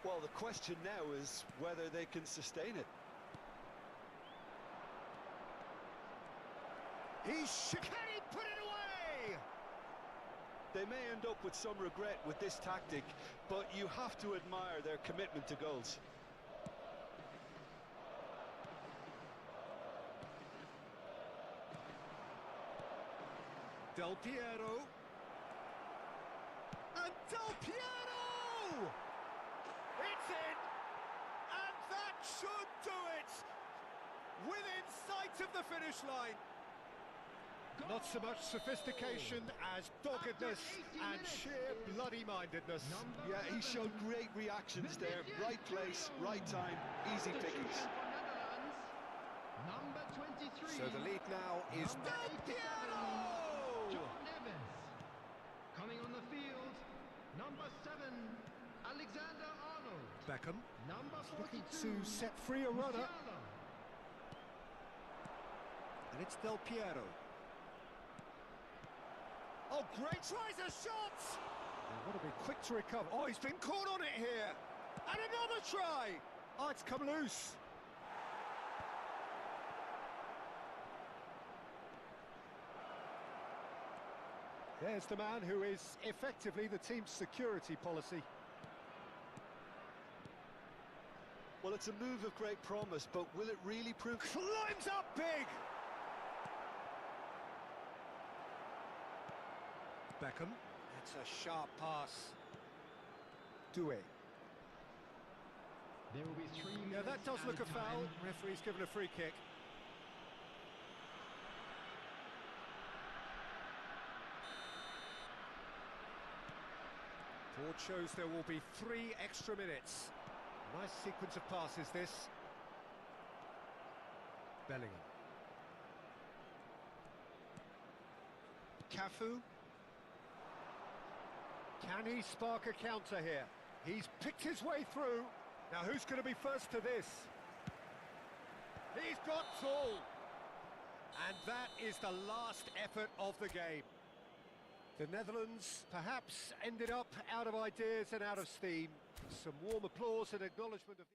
Well, the question now is whether they can sustain it. Can he put it away? They may end up with some regret with this tactic, but you have to admire their commitment to goals. Del Piero. And Del Piero! It's in! And that should do it! Within sight of the finish line. Not so much sophistication as doggedness and sheer bloody-mindedness. Yeah, he showed great reactions there. Right place, right time, easy pickings. Number 23. So the lead now is Del Piero! João Neves. Coming on the field, number 7, Alexander Arnold. Beckham Number looking 42, to set free a runner. Musiala. And it's Del Piero. Oh, great, tries a shot! They want to be quick to recover. Oh, he's been caught on it here! And another try! Oh, it's come loose. There's the man who is effectively the team's security policy. Well, it's a move of great promise, but will it really prove... Climbs up big! Beckham. That's a sharp pass. Doué. There will be 3 minutes. Yeah, that does look a added foul. time. Referee's given a free kick. Board shows there will be 3 extra minutes. Nice sequence of passes, this. Bellingham. Cafu. Can he spark a counter here? He's picked his way through. Now who's going to be first to this? He's got tall. And that is the last effort of the game. The Netherlands perhaps ended up out of ideas and out of steam. Some warm applause and acknowledgement of...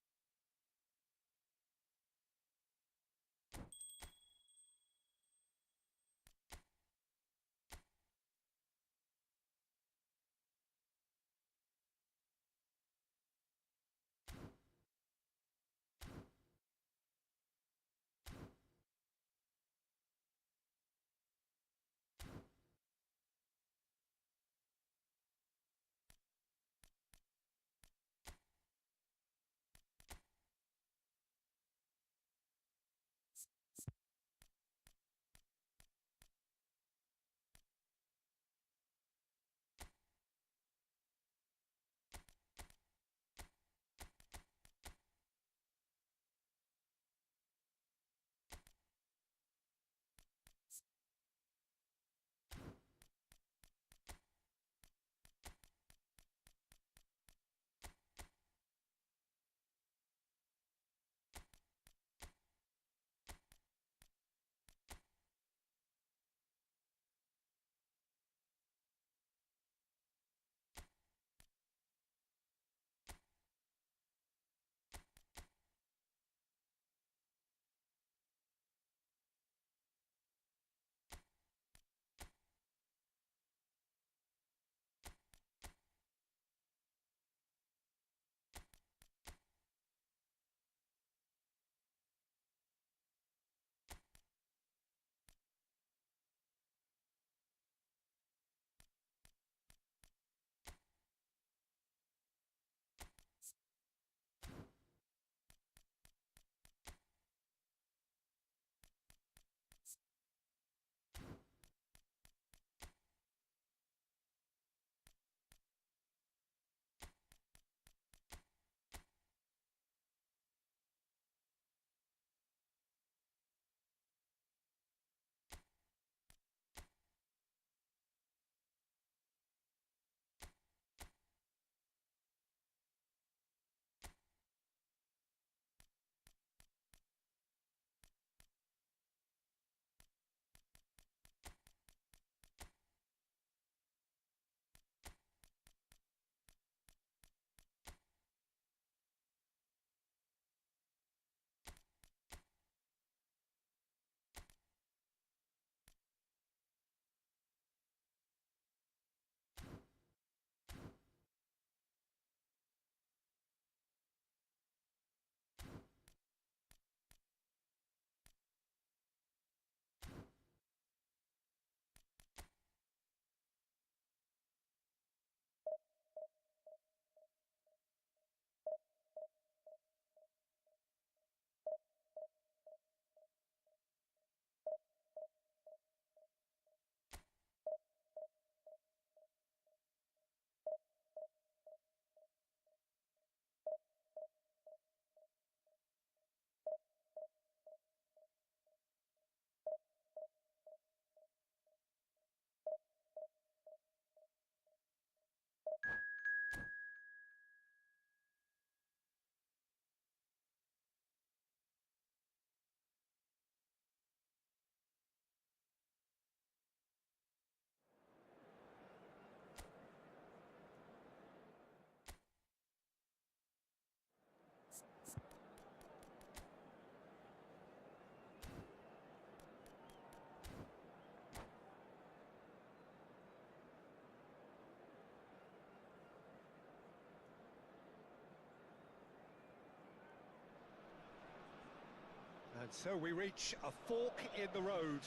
And so we reach a fork in the road.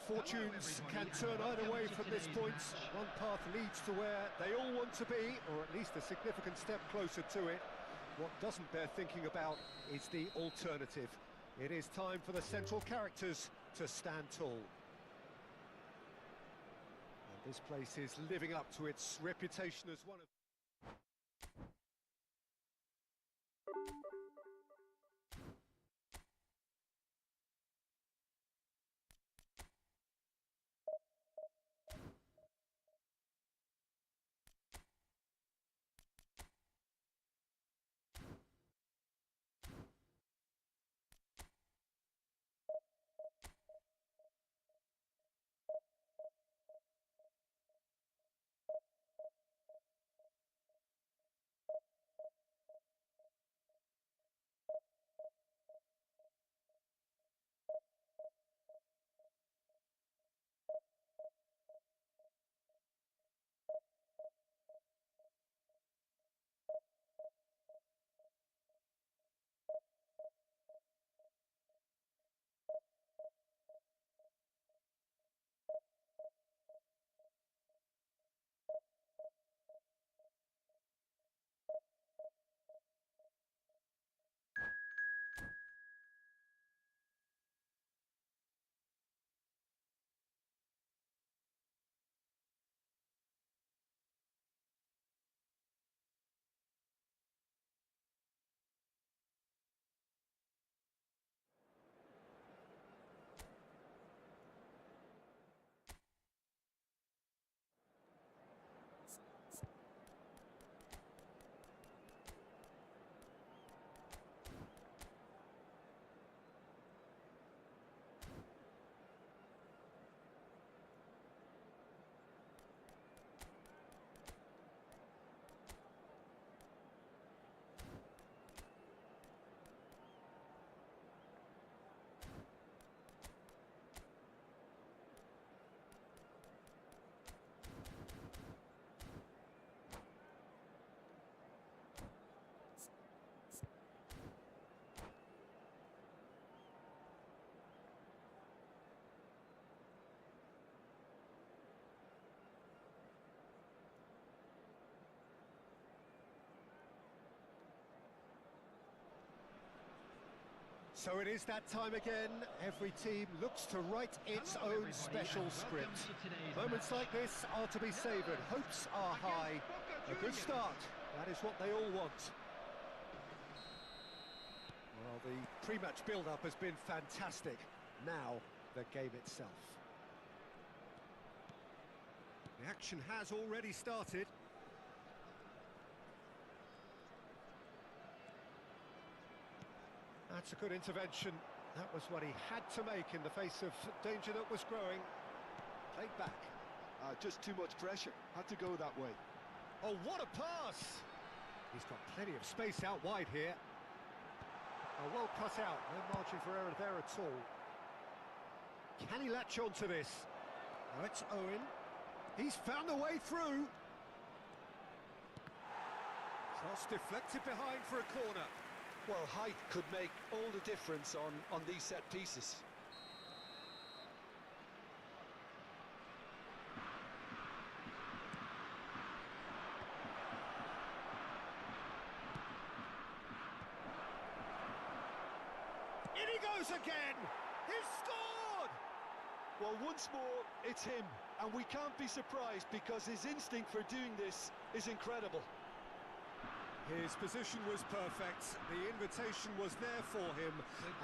Fortunes can turn either way from this point. One path leads to where they all want to be, or at least a significant step closer to it. What doesn't bear thinking about is the alternative. It is time for the central characters to stand tall. And this place is living up to its reputation as one of... So it is that time again. Every team looks to write its own special script. Moments like this are to be savoured. Hopes are high. A good start. That is what they all want. Well, the pre-match build-up has been fantastic. Now, the game itself. The action has already started. That's a good intervention. That was what he had to make in the face of danger that was growing. Played back. Just too much pressure. Had to go that way. Oh, what a pass! He's got plenty of space out wide here. Oh, well cut out. No margin for error there at all. Can he latch on to this? Oh, it's Owen. He's found a way through. Cross deflected behind for a corner. Well, height could make all the difference on these set pieces. In he goes again! He's scored! Well, once more, it's him. And we can't be surprised because his instinct for doing this is incredible. His position was perfect, the invitation was there for him,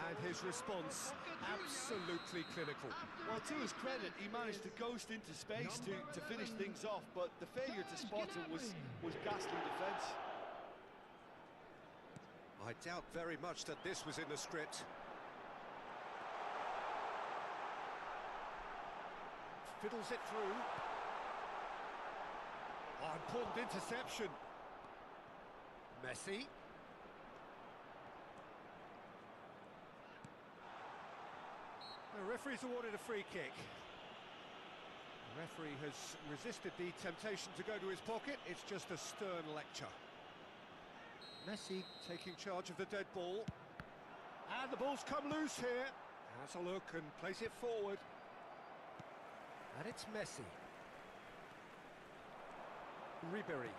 and his response absolutely clinical. Well, to his credit, he managed to ghost into space to finish things off, but the failure to spot him was ghastly defence. I doubt very much that this was in the script. Fiddles it through. Oh, important interception. Messi. The referee's awarded a free kick. The referee has resisted the temptation to go to his pocket. It's just a stern lecture. Messi taking charge of the dead ball. And the ball's come loose here. Has a look and plays it forward. And it's Messi. Ribery.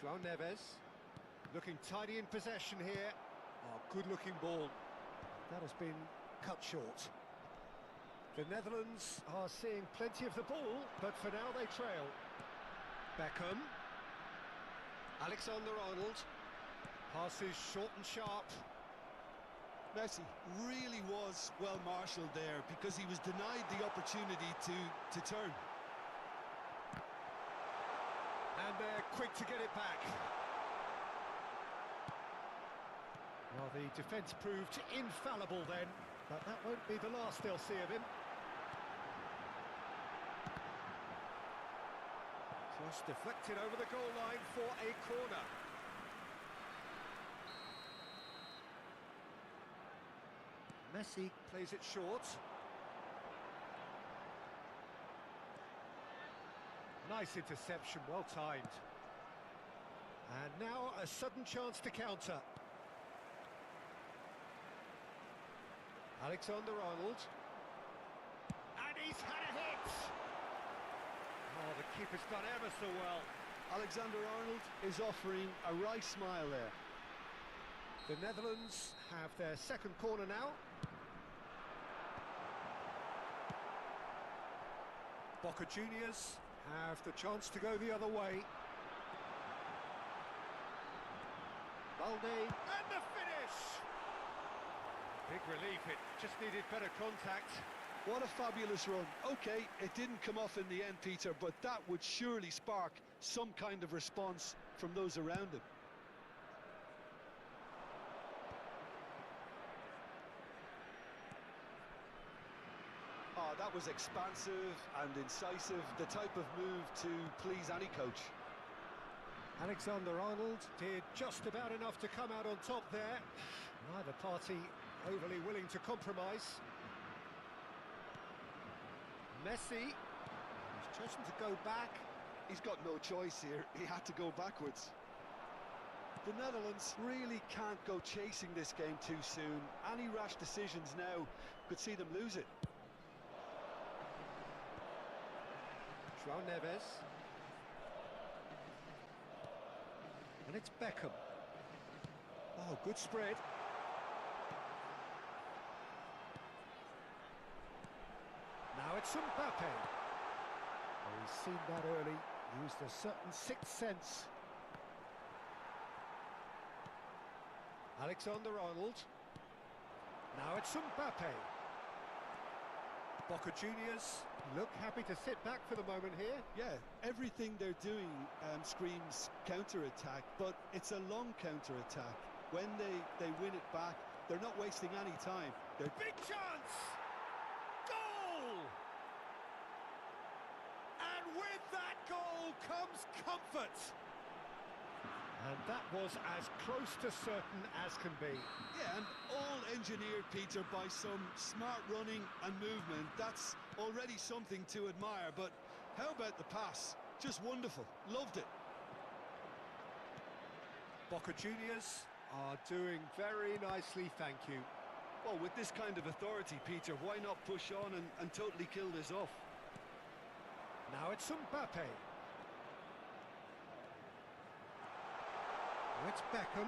João Neves. Looking tidy in possession here. Oh, good-looking ball. That has been cut short. The Netherlands are seeing plenty of the ball, but for now they trail. Beckham. Alexander-Arnold. Passes short and sharp. Messi really was well marshalled there because he was denied the opportunity to turn. And they're quick to get it back. Well, the defence proved infallible then, but that won't be the last they'll see of him. Just deflected over the goal line for a corner. Messi plays it short. Nice interception, well timed. And now a sudden chance to counter. Alexander-Arnold. And he's had a hit! Oh, the keeper's done ever so well. Alexander-Arnold is offering a right smile there. The Netherlands have their second corner now. Boca Juniors have the chance to go the other way. Balde, and the finish! Big relief, it just needed better contact. What a fabulous run. Okay, it didn't come off in the end, Peter, but that would surely spark some kind of response from those around him. Oh, that was expansive and incisive, the type of move to please any coach. Alexander-Arnold did just about enough to come out on top there. Neither party overly willing to compromise. Messi, he's chosen to go back. He's got no choice here, he had to go backwards. The Netherlands really can't go chasing this game too soon. Any rash decisions now could see them lose it. João Neves. And it's Beckham. Oh, good spread. Now it's Mbappe. Oh, he's seen that early, used a certain sixth sense. Alexander-Arnold. Now it's Mbappe. Boca Juniors look happy to sit back for the moment here. Yeah, everything they're doing screams counter-attack, but it's a long counter-attack. When they win it back, they're not wasting any time. They're big chance! Goal! And with that goal comes comfort. And that was as close to certain as can be. Yeah, and all engineered, Peter, by some smart running and movement. That's already something to admire, but how about the pass? Just wonderful. Loved it. Boca Juniors are doing very nicely, thank you. Well, with this kind of authority, Peter, why not push on and totally kill this off? Now it's Mbappe. It's Beckham.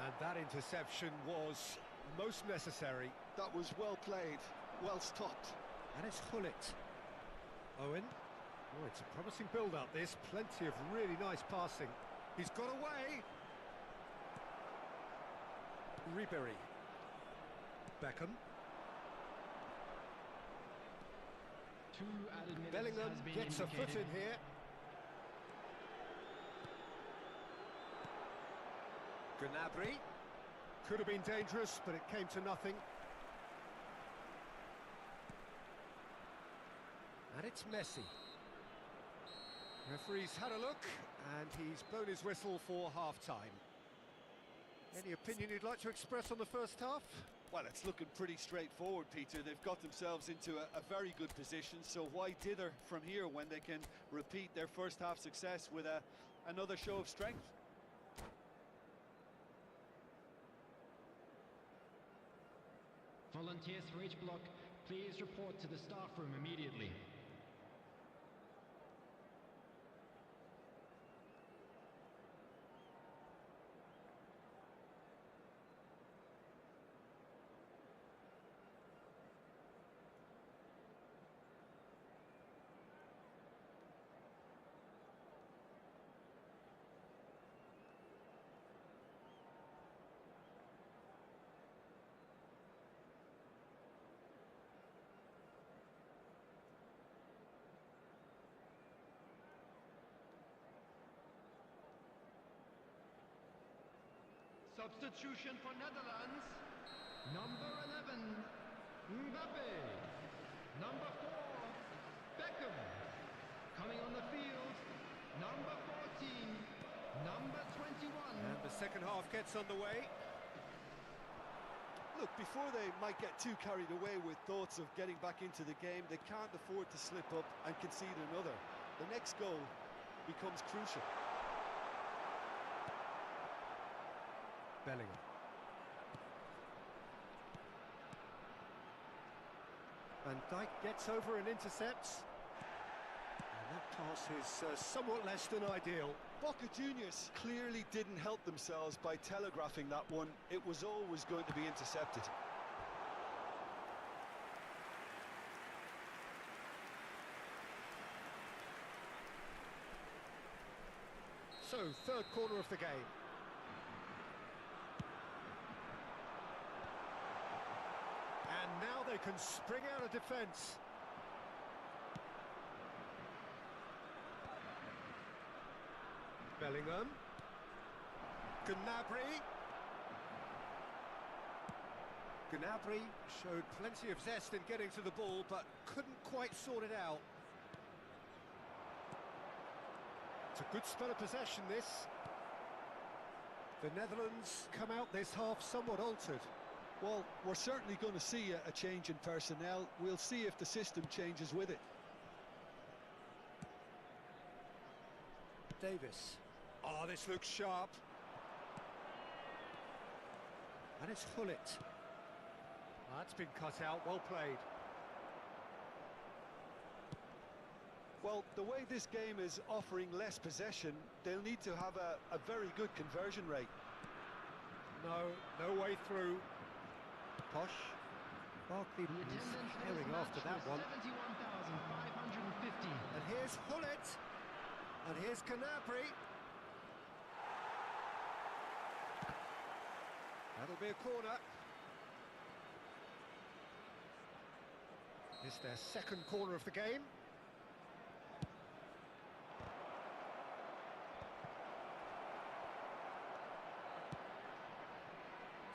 And that interception was most necessary. That was well played, well stopped. And it's Gullit. Owen. Oh, it's a promising build-up, this. Plenty of really nice passing. He's got away. Ribery. Beckham. 2 added minutes Bellingham has been gets a foot indicated. in here. Gnabry. Could have been dangerous, but it came to nothing. And it's Messi. Referee's had a look, and he's blown his whistle for half-time. Any opinion you'd like to express on the first half? Well, it's looking pretty straightforward, Peter. They've got themselves into a very good position, so why dither from here when they can repeat their first half success with another show of strength? Volunteers for each block, please report to the staff room immediately. Substitution for Netherlands, number 11, Mbappe. Number 4, Beckham. Coming on the field, number 14, number 21. And the second half gets underway. Look, before they might get too carried away with thoughts of getting back into the game, they can't afford to slip up and concede another. The next goal becomes crucial. Bellingham. Van Dijk gets over and intercepts. And that pass is somewhat less than ideal. Boca Juniors clearly didn't help themselves by telegraphing that one. It was always going to be intercepted. So, third corner of the game. And now they can spring out of defence. Bellingham. Gnabry. Gnabry showed plenty of zest in getting to the ball, but couldn't quite sort it out. It's a good spell of possession, this. The Netherlands come out this half somewhat altered. Well, we're certainly going to see a change in personnel. We'll see if the system changes with it. Davis. Oh, this looks sharp. And it's Hullet. That's been cut out, well played. Well, the way this game is offering less possession, they'll need to have a very good conversion rate. No way through. Posh. Barkley is herring after that one. 71,550. And here's Hullet. And here's Gnabry. That'll be a corner. It's their second corner of the game.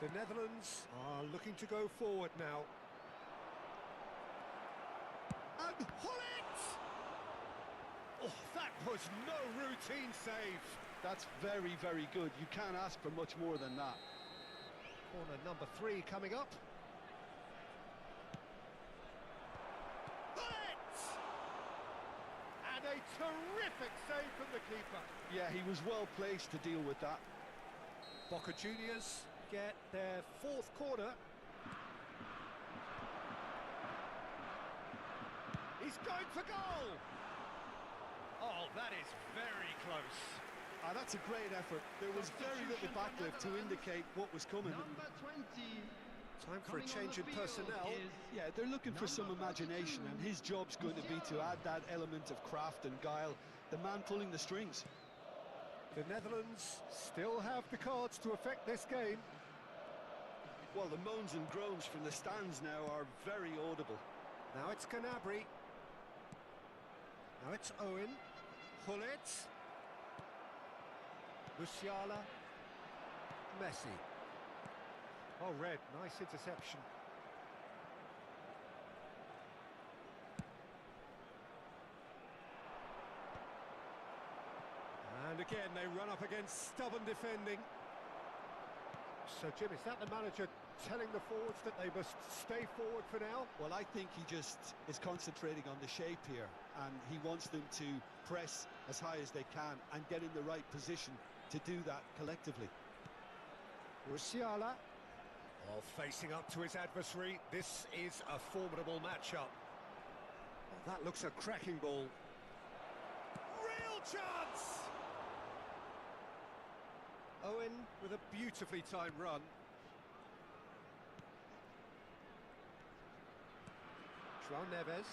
The Netherlands are looking to go forward now. And Hullet! Oh, that was no routine save. That's very, very good. You can't ask for much more than that. Corner number 3 coming up. Hullet! And a terrific save from the keeper. Yeah, he was well placed to deal with that. Boca Juniors get their fourth corner. He's going for goal! Oh, that is very close. That's a great effort. There was very little backlift to indicate what was coming. Number 20. Time for a change in personnel. Yeah, they're looking for some imagination, and his job's going to be to add that element of craft and guile. The man pulling the strings. The Netherlands still have the cards to affect this game. Well, the moans and groans from the stands now are very audible. Now it's Gnabry. Now it's Owen. Hullet. Musiala. Messi. Oh, red. Nice interception. And again, they run up against stubborn defending. So, Jim, is that the manager telling the forwards that they must stay forward for now? Well, I think he just is concentrating on the shape here, and he wants them to press as high as they can and get in the right position to do that collectively. Musiala. While facing up to his adversary, this is a formidable matchup. Well, that looks a cracking ball. Real chance! Owen with a beautifully timed run. João Neves.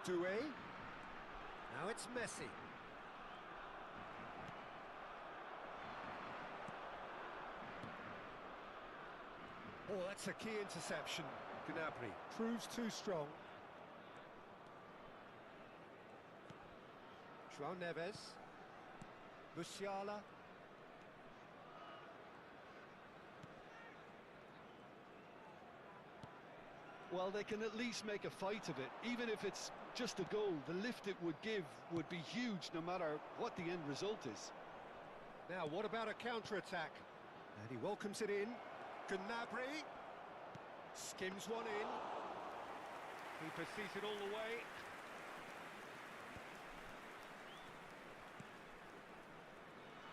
Doué. Now it's Messi. Oh, that's a key interception. Gnabry proves too strong. João Neves. Musiala. Well, they can at least make a fight of it. Even if it's just a goal, the lift it would give would be huge no matter what the end result is. Now, what about a counter-attack? And he welcomes it in. Gnabry. Skims one in. Keeper sees it all the way.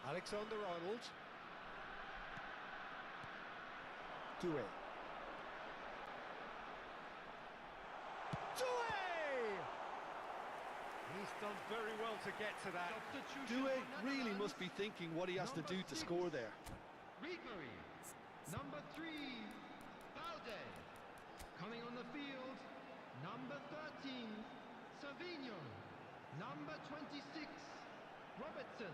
Alexander-Arnold. Doué. He's done very well to get to that. Doué really must be thinking what he has to do to score there. Ribery, number 3, Balde. Coming on the field, number 13, Savinho. Number 26, Robertson.